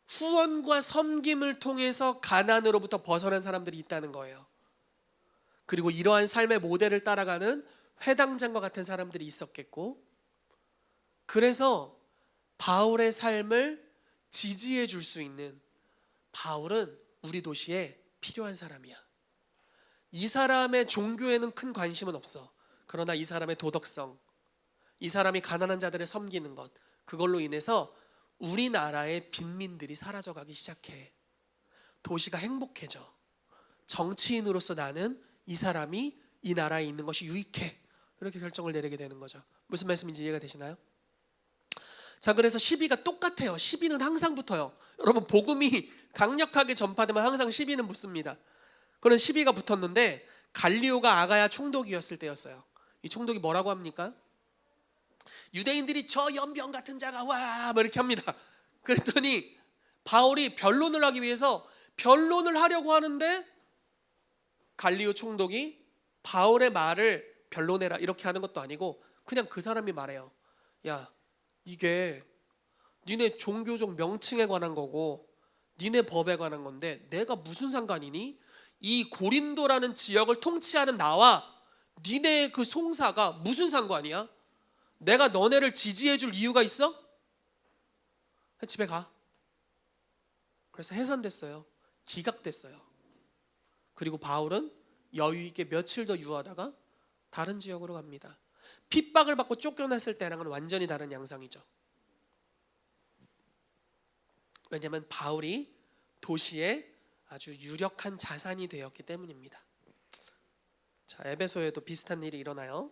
후원과 섬김을 통해서 가난으로부터 벗어난 사람들이 있다는 거예요. 그리고 이러한 삶의 모델을 따라가는 회당장과 같은 사람들이 있었겠고, 그래서 바울의 삶을 지지해 줄 수 있는, 바울은 우리 도시에 필요한 사람이야. 이 사람의 종교에는 큰 관심은 없어. 그러나 이 사람의 도덕성, 이 사람이 가난한 자들을 섬기는 것, 그걸로 인해서 우리나라의 빈민들이 사라져가기 시작해. 도시가 행복해져. 정치인으로서 나는 이 사람이 이 나라에 있는 것이 유익해, 이렇게 결정을 내리게 되는 거죠. 무슨 말씀인지 이해가 되시나요? 자, 그래서 시비가 똑같아요. 시비는 항상 붙어요. 여러분, 복음이 강력하게 전파되면 항상 시비는 붙습니다. 그런 시비가 붙었는데 갈리오가 아가야 총독이었을 때였어요. 이 총독이 뭐라고 합니까? 유대인들이 저 연병 같은 자가 와, 뭐 이렇게 합니다. 그랬더니 바울이 변론을 하기 위해서 변론을 하려고 하는데 갈리오 총독이 바울의 말을 변론해라 이렇게 하는 것도 아니고 그냥 그 사람이 말해요. 야, 이게 니네 종교적 명칭에 관한 거고 니네 법에 관한 건데 내가 무슨 상관이니? 이 고린도라는 지역을 통치하는 나와 니네 그 송사가 무슨 상관이야? 내가 너네를 지지해 줄 이유가 있어? 집에 가. 그래서 해산됐어요. 기각됐어요. 그리고 바울은 여유 있게 며칠 더 유하다가 다른 지역으로 갑니다. 핍박을 받고 쫓겨났을 때랑은 완전히 다른 양상이죠. 왜냐하면 바울이 도시에 아주 유력한 자산이 되었기 때문입니다. 자, 에베소에도 비슷한 일이 일어나요.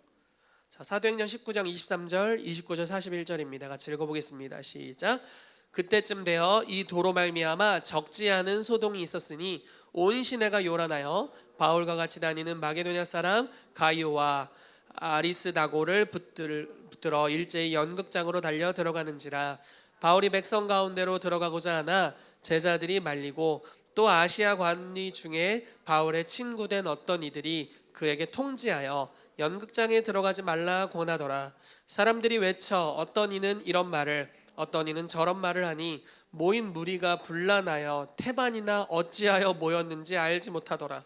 자, 사도행전 19장 23절, 29절, 41절입니다. 같이 읽어보겠습니다. 시작. 그때쯤 되어 이 도로 말미암아 적지 않은 소동이 있었으니 온 시내가 요란하여 바울과 같이 다니는 마게도냐 사람 가이오와 아리스다고를 붙들어 일제히 연극장으로 달려 들어가는지라. 바울이 백성 가운데로 들어가고자 하나 제자들이 말리고 또 아시아 관리 중에 바울의 친구된 어떤 이들이 그에게 통지하여 연극장에 들어가지 말라 권하더라. 사람들이 외쳐 어떤 이는 이런 말을 어떤 이는 저런 말을 하니 모인 무리가 분란하여 태반이나 어찌하여 모였는지 알지 못하더라.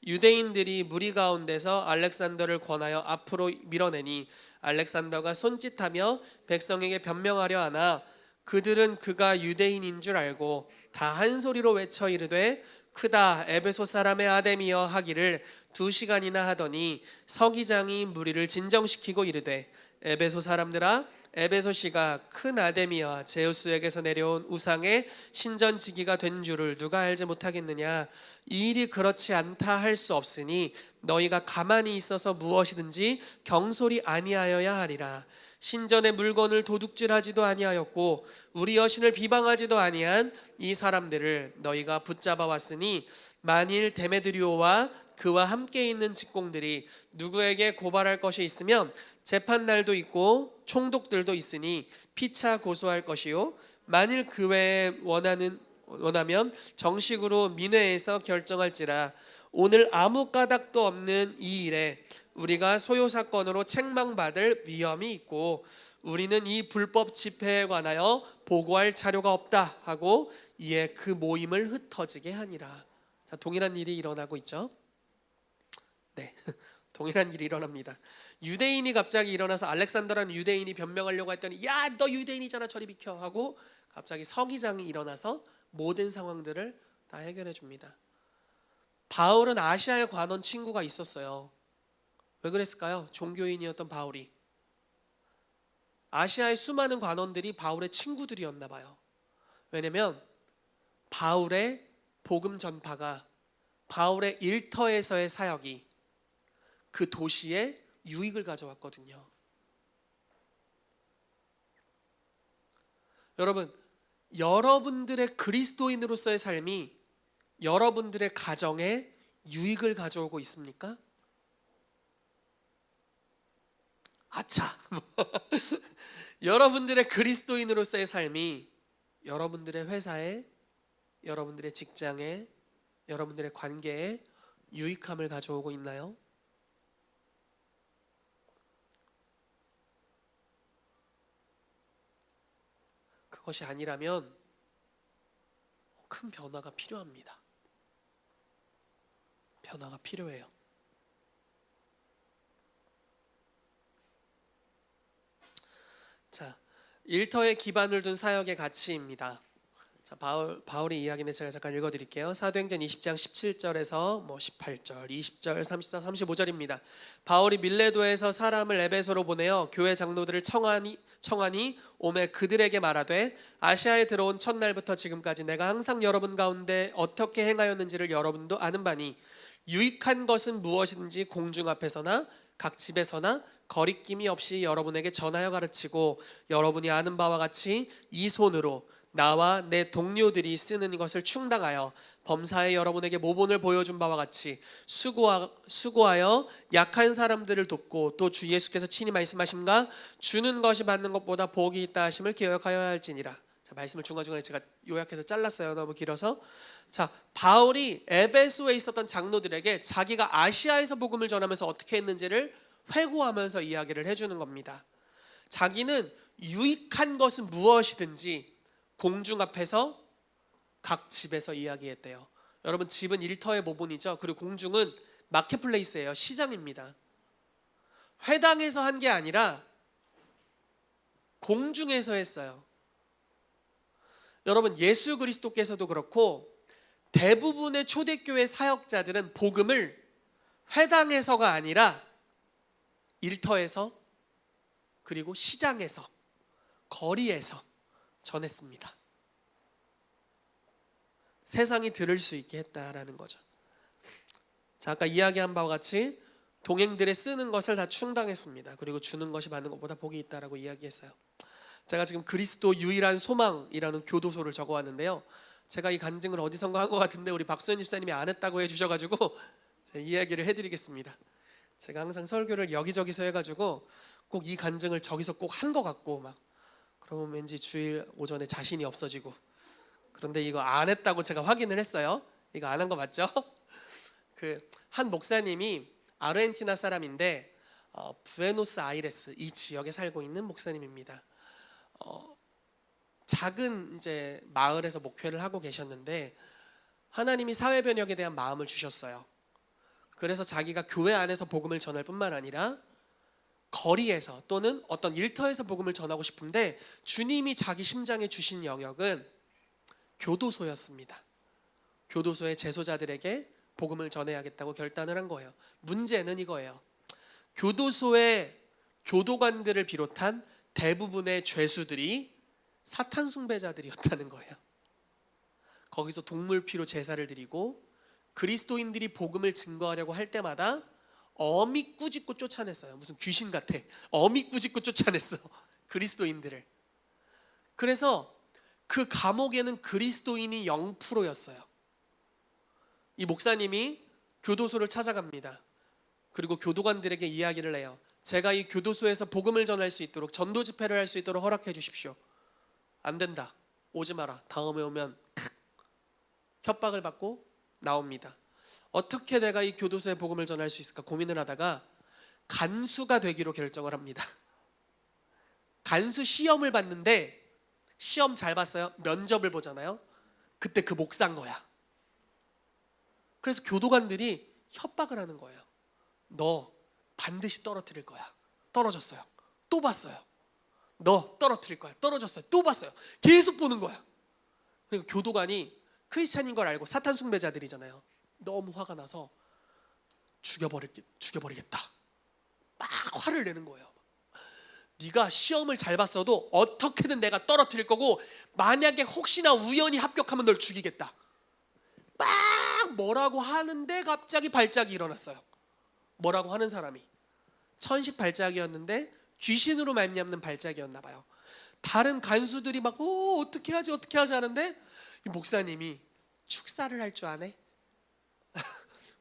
유대인들이 무리 가운데서 알렉산더를 권하여 앞으로 밀어내니 알렉산더가 손짓하며 백성에게 변명하려 하나 그들은 그가 유대인인 줄 알고 다 한 소리로 외쳐 이르되 크다 에베소 사람의 아데미여 하기를 2시간이나 하더니 서기장이 무리를 진정시키고 이르되 에베소 사람들아 에베소시가 큰 아데미와 제우스에게서 내려온 우상의 신전지기가 된 줄을 누가 알지 못하겠느냐. 이 일이 그렇지 않다 할 수 없으니 너희가 가만히 있어서 무엇이든지 경솔이 아니하여야 하리라. 신전의 물건을 도둑질하지도 아니하였고 우리 여신을 비방하지도 아니한 이 사람들을 너희가 붙잡아 왔으니 만일 데메드리오와 그와 함께 있는 직공들이 누구에게 고발할 것이 있으면 재판날도 있고 총독들도 있으니 피차 고소할 것이요 만일 그 외에 원하면 정식으로 민회에서 결정할지라. 오늘 아무 까닭도 없는 이 일에 우리가 소요 사건으로 책망받을 위험이 있고 우리는 이 불법 집회에 관하여 보고할 자료가 없다 하고 이에 그 모임을 흩어지게 하니라. 자, 동일한 일이 일어나고 있죠. 네, 동일한 일이 일어납니다. 유대인이 갑자기 일어나서 알렉산더라는 유대인이 변명하려고 했더니 야, 너 유대인이잖아 저리 비켜 하고 갑자기 서기장이 일어나서 모든 상황들을 다 해결해 줍니다. 바울은 아시아에 관원 친구가 있었어요. 왜 그랬을까요? 종교인이었던 바울이. 아시아의 수많은 관원들이 바울의 친구들이었나 봐요. 왜냐면 바울의 복음 전파가 바울의 일터에서의 사역이 그 도시에 유익을 가져왔거든요. 여러분, 여러분들의 그리스도인으로서의 삶이 여러분들의 가정에 유익을 가져오고 있습니까? 아차! 여러분들의 그리스도인으로서의 삶이 여러분들의 회사에, 여러분들의 직장에, 여러분들의 관계에 유익함을 가져오고 있나요? 그것이 아니라면 큰 변화가 필요합니다. 변화가 필요해요. 자, 일터에 기반을 둔 사역의 가치입니다. 자, 바울의 이야기는 제가 잠깐 읽어드릴게요. 사도행전 20장 17절에서 18절, 20절, 34, 35절입니다. 바울이 밀레도에서 사람을 에베소로 보내어 교회 장로들을 청하니 오매 그들에게 말하되 아시아에 들어온 첫날부터 지금까지 내가 항상 여러분 가운데 어떻게 행하였는지를 여러분도 아는 바니 유익한 것은 무엇이든지 공중 앞에서나 각 집에서나 거리낌이 없이 여러분에게 전하여 가르치고 여러분이 아는 바와 같이 이 손으로 나와 내 동료들이 쓰는 것을 충당하여 범사에 여러분에게 모본을 보여준 바와 같이 수고하여 약한 사람들을 돕고 또 주 예수께서 친히 말씀하심과 주는 것이 받는 것보다 복이 있다 하심을 기억하여야 할지니라. 자, 말씀을 중간중간에 제가 요약해서 잘랐어요. 너무 길어서. 자, 바울이 에베소에 있었던 장로들에게 자기가 아시아에서 복음을 전하면서 어떻게 했는지를 회고하면서 이야기를 해주는 겁니다. 자기는 유익한 것은 무엇이든지 공중 앞에서 각 집에서 이야기했대요. 여러분, 집은 일터의 모본이죠. 그리고 공중은 마켓플레이스예요. 시장입니다. 회당에서 한 게 아니라 공중에서 했어요. 여러분, 예수 그리스도께서도 그렇고 대부분의 초대교회 사역자들은 복음을 회당에서가 아니라 일터에서 그리고 시장에서 거리에서 전했습니다. 세상이 들을 수 있게 했다라는 거죠. 자, 아까 이야기한 바와 같이 동행들의 쓰는 것을 다 충당했습니다. 그리고 주는 것이 받는 것보다 복이 있다라고 이야기했어요. 제가 지금 그리스도 유일한 소망이라는 교도소를 적어왔는데요. 제가 이 간증을 어디선가 한 것 같은데 우리 박수현 집사님이 안 했다고 해주셔가지고 제가 이야기를 해드리겠습니다. 제가 항상 설교를 여기저기서 해가지고 꼭 이 간증을 저기서 꼭 한 것 같고 막 그러면 왠지 주일 오전에 자신이 없어지고, 그런데 이거 안 했다고 제가 확인을 했어요. 이거 안 한 거 맞죠? 그 한 목사님이 아르헨티나 사람인데 부에노스아이레스 이 지역에 살고 있는 목사님입니다. 작은 이제 마을에서 목회를 하고 계셨는데 하나님이 사회 변혁에 대한 마음을 주셨어요. 그래서 자기가 교회 안에서 복음을 전할 뿐만 아니라 거리에서 또는 어떤 일터에서 복음을 전하고 싶은데 주님이 자기 심장에 주신 영역은 교도소였습니다. 교도소의 재소자들에게 복음을 전해야겠다고 결단을 한 거예요. 문제는 이거예요. 교도소의 교도관들을 비롯한 대부분의 죄수들이 사탄 숭배자들이었다는 거예요. 거기서 동물 피로 제사를 드리고 그리스도인들이 복음을 증거하려고 할 때마다 어미 꾸짖고 쫓아냈어요. 무슨 귀신 같아. 어미 꾸짖고 쫓아냈어. 그리스도인들을. 그래서 그 감옥에는 그리스도인이 0%였어요. 이 목사님이 교도소를 찾아갑니다. 그리고 교도관들에게 이야기를 해요. 제가 이 교도소에서 복음을 전할 수 있도록 전도 집회를 할 수 있도록 허락해 주십시오. 안 된다. 오지 마라. 다음에 오면 협박을 받고 나옵니다. 어떻게 내가 이 교도소에 복음을 전할 수 있을까 고민을 하다가 간수가 되기로 결정을 합니다. 간수 시험을 봤는데 시험 잘 봤어요. 면접을 보잖아요. 그때 그 목사인 거야. 그래서 교도관들이 협박을 하는 거예요. 너 반드시 떨어뜨릴 거야. 떨어졌어요. 또 봤어요. 너 떨어뜨릴 거야. 떨어졌어요. 또 봤어요. 계속 보는 거야. 그리고 교도관이 크리스찬인 걸 알고 사탄 숭배자들이잖아요. 너무 화가 나서 죽여버리겠다. 막 화를 내는 거예요. 네가 시험을 잘 봤어도 어떻게든 내가 떨어뜨릴 거고 만약에 혹시나 우연히 합격하면 널 죽이겠다. 막 뭐라고 하는데 갑자기 발작이 일어났어요. 뭐라고 하는 사람이 천식 발작이었는데 귀신으로 말미암는 발작이었나 봐요. 다른 간수들이 막 어떻게 하지 하는데 이 목사님이 축사를 할 줄 아네.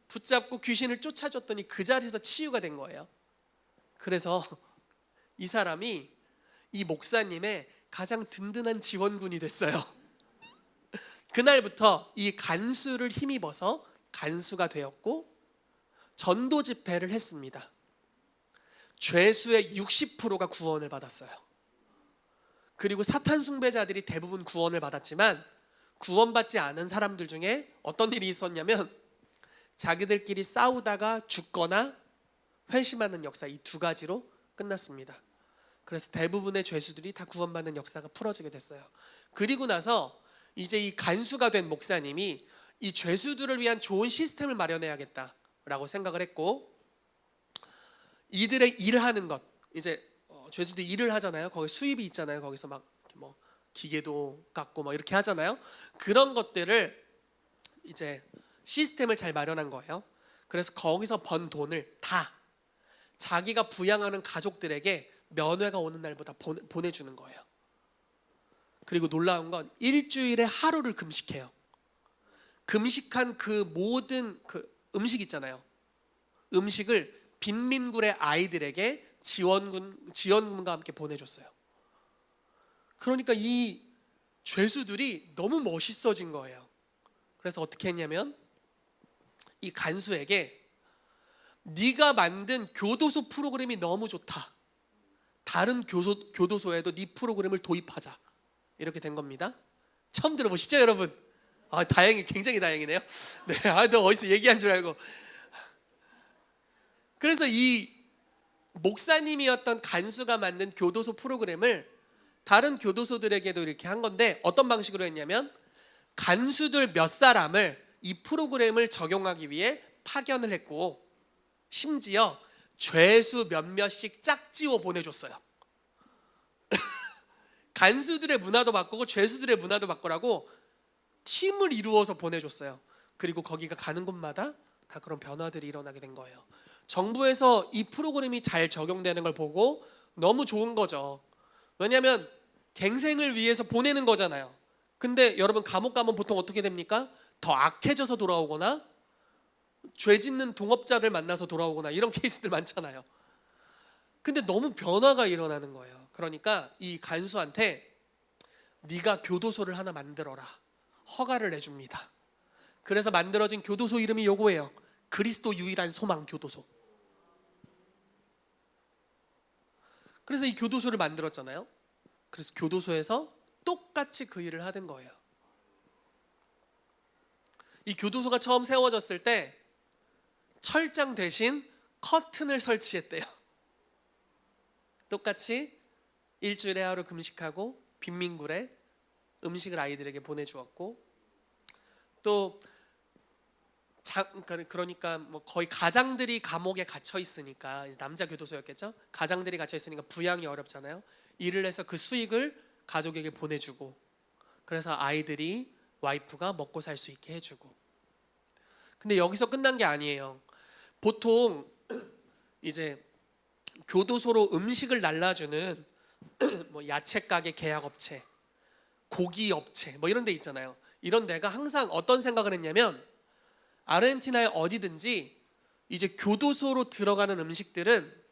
붙잡고 귀신을 쫓아줬더니 그 자리에서 치유가 된 거예요. 그래서 이 사람이 이 목사님의 가장 든든한 지원군이 됐어요. 그날부터 이 간수를 힘입어서 간수가 되었고 전도 집회를 했습니다. 죄수의 60%가 구원을 받았어요. 그리고 사탄 숭배자들이 대부분 구원을 받았지만 구원받지 않은 사람들 중에 어떤 일이 있었냐면 자기들끼리 싸우다가 죽거나 회심하는 역사, 이 두 가지로 끝났습니다. 그래서 대부분의 죄수들이 다 구원받는 역사가 풀어지게 됐어요. 그리고 나서 이제 이 간수가 된 목사님이 이 죄수들을 위한 좋은 시스템을 마련해야겠다라고 생각을 했고 이들의 일하는 것, 이제 죄수들이 일을 하잖아요. 거기 수입이 있잖아요. 거기서 막 뭐 기계도 깎고 막 이렇게 하잖아요. 그런 것들을 이제 시스템을 잘 마련한 거예요. 그래서 거기서 번 돈을 다 자기가 부양하는 가족들에게 면회가 오는 날보다 보내주는 거예요. 그리고 놀라운 건 일주일에 하루를 금식해요. 금식한 그 모든 그 음식 있잖아요. 음식을 빈민굴의 아이들에게 지원금과 함께 보내줬어요. 그러니까 이 죄수들이 너무 멋있어진 거예요. 그래서 어떻게 했냐면 이 간수에게 네가 만든 교도소 프로그램이 너무 좋다. 다른 교도소에도 네 프로그램을 도입하자. 이렇게 된 겁니다. 처음 들어보시죠, 여러분? 굉장히 다행이네요. 네, 너 어디서 얘기한 줄 알고. 그래서 이 목사님이었던 간수가 만든 교도소 프로그램을 다른 교도소들에게도 이렇게 한 건데 어떤 방식으로 했냐면 간수들 몇 사람을 이 프로그램을 적용하기 위해 파견을 했고 심지어 죄수 몇몇씩 짝지어 보내줬어요. 간수들의 문화도 바꾸고 죄수들의 문화도 바꾸라고 팀을 이루어서 보내줬어요. 그리고 거기가 가는 곳마다 다 그런 변화들이 일어나게 된 거예요. 정부에서 이 프로그램이 잘 적용되는 걸 보고 너무 좋은 거죠. 왜냐하면 갱생을 위해서 보내는 거잖아요. 근데 여러분 감옥 가면 보통 어떻게 됩니까? 더 악해져서 돌아오거나 죄 짓는 동업자들 만나서 돌아오거나 이런 케이스들 많잖아요. 근데 너무 변화가 일어나는 거예요. 그러니까 이 간수한테 네가 교도소를 하나 만들어라 허가를 내줍니다. 그래서 만들어진 교도소 이름이 요거예요. 그리스도 유일한 소망 교도소. 그래서 이 교도소를 만들었잖아요. 그래서 교도소에서 똑같이 그 일을 하는 거예요. 이 교도소가 처음 세워졌을 때 철장 대신 커튼을 설치했대요. 똑같이 일주일에 하루 금식하고 빈민굴에 음식을 아이들에게 보내주었고, 또 그러니까 뭐 거의 가장들이 감옥에 갇혀 있으니까, 남자 교도소였겠죠. 가장들이 갇혀 있으니까 부양이 어렵잖아요. 일을 해서 그 수익을 가족에게 보내주고, 그래서 아이들이, 와이프가 먹고 살 수 있게 해주고. 근데 여기서 끝난 게 아니에요. 보통 이제 교도소로 음식을 날라주는 뭐 야채 가게 계약업체, 고기 업체 뭐 이런 데 있잖아요. 이런 데가 항상 어떤 생각을 했냐면, 아르헨티나에 어디든지 이제 교도소로 들어가는 음식들은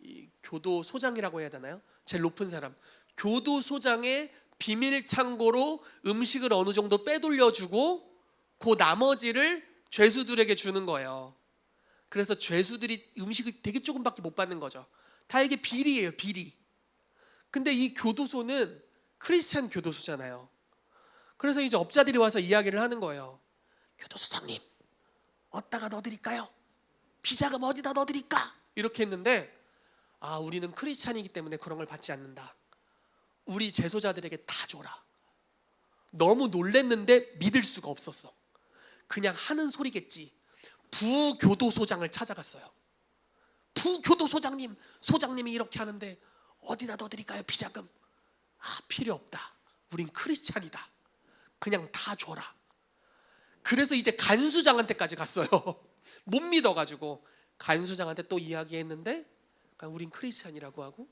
이 교도소장이라고 해야 되나요? 제일 높은 사람, 교도소장의 비밀 창고로 음식을 어느 정도 빼돌려주고 그 나머지를 죄수들에게 주는 거예요. 그래서 죄수들이 음식을 되게 조금밖에 못 받는 거죠. 다 이게 비리예요, 비리. 근데 이 교도소는 크리스찬 교도소잖아요. 그래서 이제 업자들이 와서 이야기를 하는 거예요. 교도소장님, 어디다가 넣어드릴까요? 비자금 어디다 넣어드릴까? 이렇게 했는데, 우리는 크리스찬이기 때문에 그런 걸 받지 않는다. 우리 재소자들에게 다 줘라. 너무 놀랬는데 믿을 수가 없었어. 그냥 하는 소리겠지. 부교도소장을 찾아갔어요. 부교도소장님, 소장님이 이렇게 하는데 어디다 넣어드릴까요? 비자금. 필요 없다. 우린 크리스찬이다. 그냥 다 줘라. 그래서 이제 간수장한테까지 갔어요. 못 믿어가지고 간수장한테 또 이야기했는데, 우린 크리스찬이라고 하고.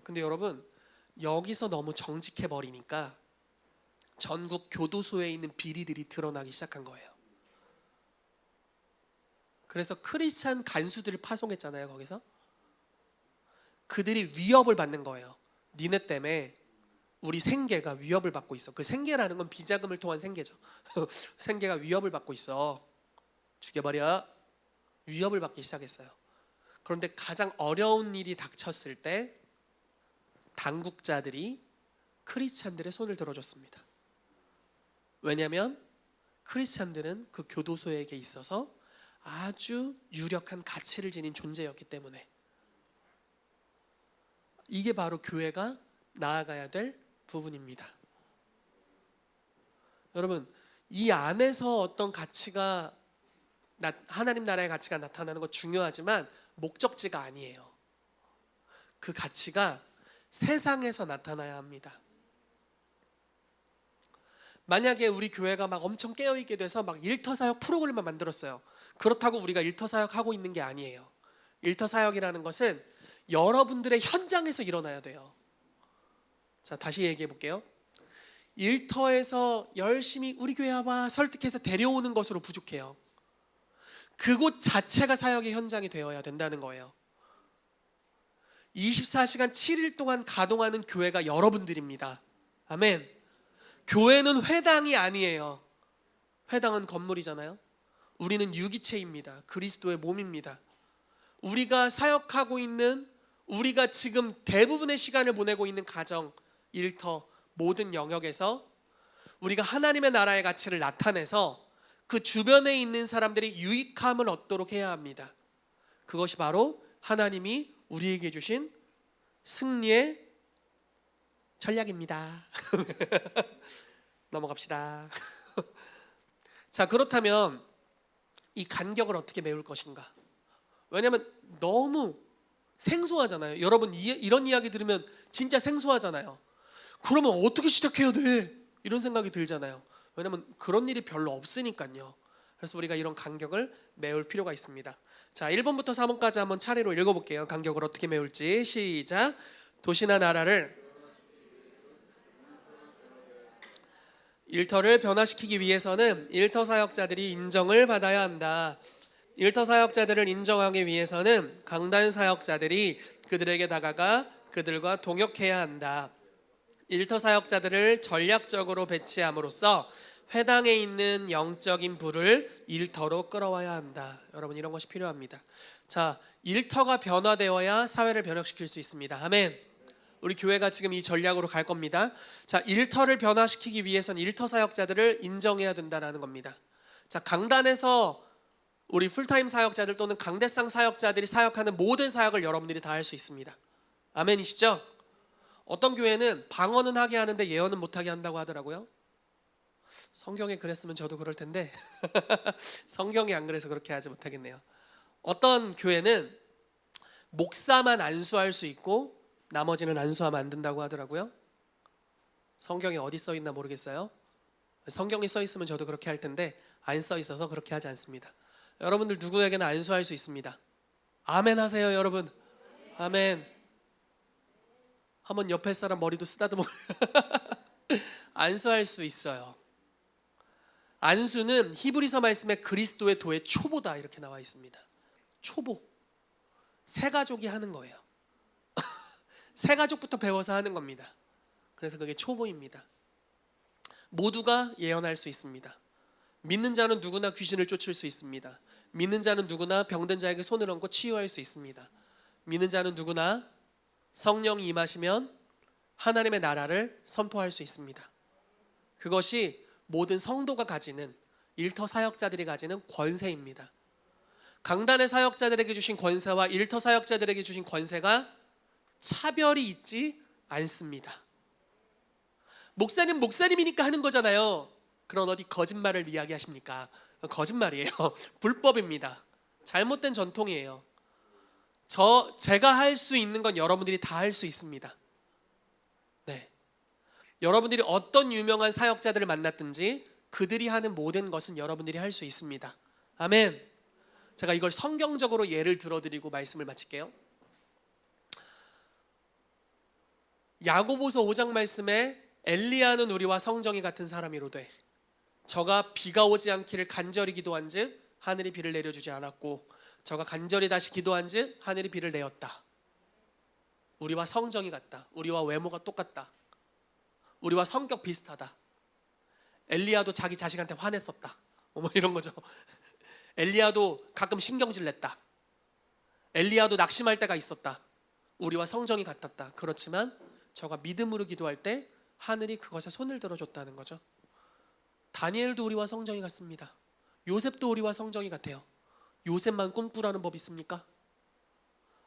근데 여러분, 여기서 너무 정직해 버리니까 전국 교도소에 있는 비리들이 드러나기 시작한 거예요. 그래서 크리스찬 간수들을 파송했잖아요. 거기서 그들이 위협을 받는 거예요. 니네 때문에 우리 생계가 위협을 받고 있어. 그 생계라는 건 비자금을 통한 생계죠. 생계가 위협을 받고 있어. 죽여버려. 위협을 받기 시작했어요. 그런데 가장 어려운 일이 닥쳤을 때 당국자들이 크리스찬들의 손을 들어줬습니다. 왜냐하면 크리스찬들은 그 교도소에게 있어서 아주 유력한 가치를 지닌 존재였기 때문에. 이게 바로 교회가 나아가야 될 부분입니다. 여러분, 이 안에서 어떤 가치가, 하나님 나라의 가치가 나타나는 거 중요하지만 목적지가 아니에요. 그 가치가 세상에서 나타나야 합니다. 만약에 우리 교회가 막 엄청 깨어있게 돼서 막 일터사역 프로그램만 만들었어요. 그렇다고 우리가 일터사역 하고 있는 게 아니에요. 일터사역이라는 것은 여러분들의 현장에서 일어나야 돼요. 자, 다시 얘기해 볼게요. 일터에서 열심히 우리 교회 와봐 설득해서 데려오는 것으로 부족해요. 그곳 자체가 사역의 현장이 되어야 된다는 거예요. 24시간 7일 동안 가동하는 교회가 여러분들입니다. 아멘. 교회는 회당이 아니에요. 회당은 건물이잖아요. 우리는 유기체입니다. 그리스도의 몸입니다. 우리가 사역하고 있는, 우리가 지금 대부분의 시간을 보내고 있는 가정, 일터, 모든 영역에서 우리가 하나님의 나라의 가치를 나타내서 그 주변에 있는 사람들이 유익함을 얻도록 해야 합니다. 그것이 바로 하나님이 우리에게 주신 승리의 전략입니다. 넘어갑시다. 자, 그렇다면 이 간격을 어떻게 메울 것인가? 왜냐하면 너무 생소하잖아요. 여러분, 이런 이야기 들으면 진짜 생소하잖아요. 그러면 어떻게 시작해야 돼? 이런 생각이 들잖아요. 왜냐하면 그런 일이 별로 없으니까요. 그래서 우리가 이런 간격을 메울 필요가 있습니다. 자, 1번부터 4번까지 한번 차례로 읽어볼게요. 간격을 어떻게 메울지. 시작. 도시나 나라를, 일터를 변화시키기 위해서는 일터 사역자들이 인정을 받아야 한다. 일터 사역자들을 인정하기 위해서는 강단 사역자들이 그들에게 다가가 그들과 동역해야 한다. 일터 사역자들을 전략적으로 배치함으로써 회당에 있는 영적인 불을 일터로 끌어와야 한다. 여러분, 이런 것이 필요합니다. 자, 일터가 변화되어야 사회를 변혁시킬 수 있습니다. 아멘. 우리 교회가 지금 이 전략으로 갈 겁니다. 자, 일터를 변화시키기 위해선 일터 사역자들을 인정해야 된다는 겁니다. 자, 강단에서 우리 풀타임 사역자들 또는 강대상 사역자들이 사역하는 모든 사역을 여러분들이 다 할 수 있습니다. 아멘이시죠? 어떤 교회는 방언은 하게 하는데 예언은 못하게 한다고 하더라고요. 성경에 그랬으면 저도 그럴 텐데 성경이 안 그래서 그렇게 하지 못하겠네요. 어떤 교회는 목사만 안수할 수 있고 나머지는 안수하면 안 된다고 하더라고요. 성경에 어디 써 있나 모르겠어요. 성경이 써 있으면 저도 그렇게 할 텐데 안 써 있어서 그렇게 하지 않습니다. 여러분들 누구에게나 안수할 수 있습니다. 아멘 하세요, 여러분. 아멘. 한번 옆에 사람 머리도 쓰다듬어. 안수할 수 있어요. 안수는 히브리서 말씀에 그리스도의 도의 초보다 이렇게 나와 있습니다. 초보. 새 가족이 하는 거예요. 새 가족부터 배워서 하는 겁니다. 그래서 그게 초보입니다. 모두가 예언할 수 있습니다. 믿는 자는 누구나 귀신을 쫓을 수 있습니다. 믿는 자는 누구나 병든 자에게 손을 얹고 치유할 수 있습니다. 믿는 자는 누구나 성령이 임하시면 하나님의 나라를 선포할 수 있습니다. 그것이 모든 성도가 가지는, 일터 사역자들이 가지는 권세입니다. 강단의 사역자들에게 주신 권세와 일터 사역자들에게 주신 권세가 차별이 있지 않습니다. 목사님 목사님이니까 하는 거잖아요. 그런 어디 거짓말을 이야기하십니까? 거짓말이에요. 불법입니다. 잘못된 전통이에요. 제가 할 수 있는 건 여러분들이 다 할 수 있습니다. 네. 여러분들이 어떤 유명한 사역자들을 만났든지 그들이 하는 모든 것은 여러분들이 할 수 있습니다. 아멘. 제가 이걸 성경적으로 예를 들어드리고 말씀을 마칠게요. 야고보서 5장 말씀에 엘리야는 우리와 성정이 같은 사람이로되 저가 비가 오지 않기를 간절히 기도한즉 하늘이 비를 내려주지 않았고 저가 간절히 다시 기도한즉 하늘이 비를 내었다. 우리와 성정이 같다. 우리와 외모가 똑같다. 우리와 성격 비슷하다. 엘리야도 자기 자식한테 화냈었다. 뭐 이런 거죠. 엘리야도 가끔 신경질 냈다. 엘리야도 낙심할 때가 있었다. 우리와 성정이 같았다. 그렇지만 저가 믿음으로 기도할 때 하늘이 그것에 손을 들어줬다는 거죠. 다니엘도 우리와 성정이 같습니다. 요셉도 우리와 성정이 같아요. 요셉만 꿈꾸라는 법 있습니까?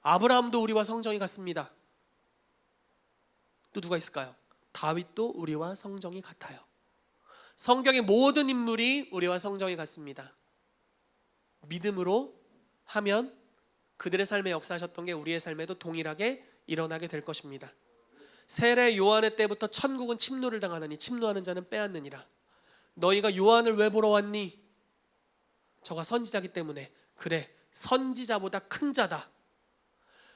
아브라함도 우리와 성정이 같습니다. 또 누가 있을까요? 다윗도 우리와 성정이 같아요. 성경의 모든 인물이 우리와 성정이 같습니다. 믿음으로 하면 그들의 삶에 역사하셨던 게 우리의 삶에도 동일하게 일어나게 될 것입니다. 세례 요한의 때부터 천국은 침노를 당하느니 침노하는 자는 빼앗느니라. 너희가 요한을 왜 보러 왔니? 저가 선지자기 때문에. 그래, 선지자보다 큰 자다.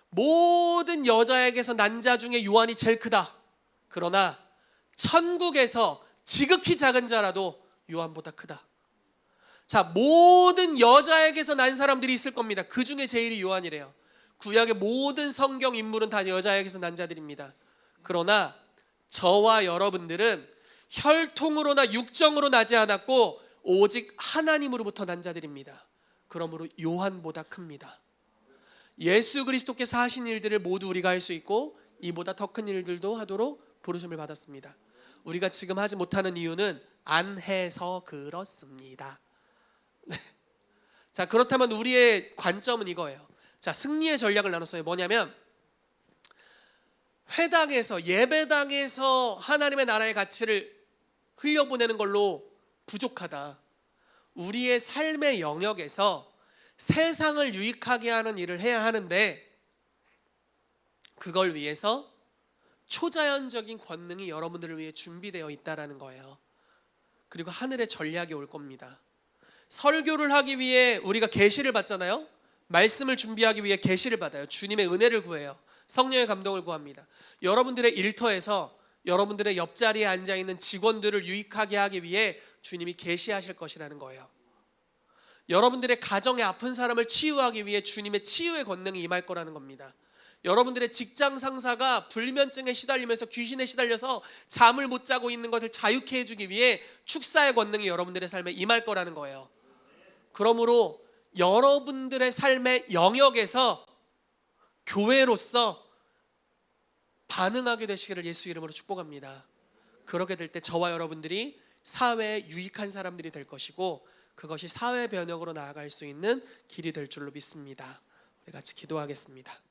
모든 여자에게서 난 자 중에 요한이 제일 크다. 그러나 천국에서 지극히 작은 자라도 요한보다 크다. 자, 모든 여자에게서 난 사람들이 있을 겁니다. 그 중에 제일이 요한이래요. 구약의 모든 성경 인물은 다 여자에게서 난 자들입니다. 그러나 저와 여러분들은 혈통으로나 육정으로 나지 않았고 오직 하나님으로부터 난 자들입니다. 그러므로 요한보다 큽니다. 예수 그리스도께서 하신 일들을 모두 우리가 할 수 있고 이보다 더 큰 일들도 하도록 부르심을 받았습니다. 우리가 지금 하지 못하는 이유는 안 해서 그렇습니다. 자, 그렇다면 우리의 관점은 이거예요. 자, 승리의 전략을 나눴어요. 뭐냐면 회당에서, 예배당에서 하나님의 나라의 가치를 흘려보내는 걸로 부족하다. 우리의 삶의 영역에서 세상을 유익하게 하는 일을 해야 하는데 그걸 위해서 초자연적인 권능이 여러분들을 위해 준비되어 있다는 거예요. 그리고 하늘의 전략이 올 겁니다. 설교를 하기 위해 우리가 계시를 받잖아요. 말씀을 준비하기 위해 계시를 받아요. 주님의 은혜를 구해요. 성령의 감동을 구합니다. 여러분들의 일터에서 여러분들의 옆자리에 앉아있는 직원들을 유익하게 하기 위해 주님이 계시하실 것이라는 거예요. 여러분들의 가정에 아픈 사람을 치유하기 위해 주님의 치유의 권능이 임할 거라는 겁니다. 여러분들의 직장 상사가 불면증에 시달리면서 귀신에 시달려서 잠을 못 자고 있는 것을 자유케 해주기 위해 축사의 권능이 여러분들의 삶에 임할 거라는 거예요. 그러므로 여러분들의 삶의 영역에서 교회로서 반응하게 되시기를 예수 이름으로 축복합니다. 그렇게 될 때 저와 여러분들이 사회에 유익한 사람들이 될 것이고 그것이 사회 변혁으로 나아갈 수 있는 길이 될 줄로 믿습니다. 우리 같이 기도하겠습니다.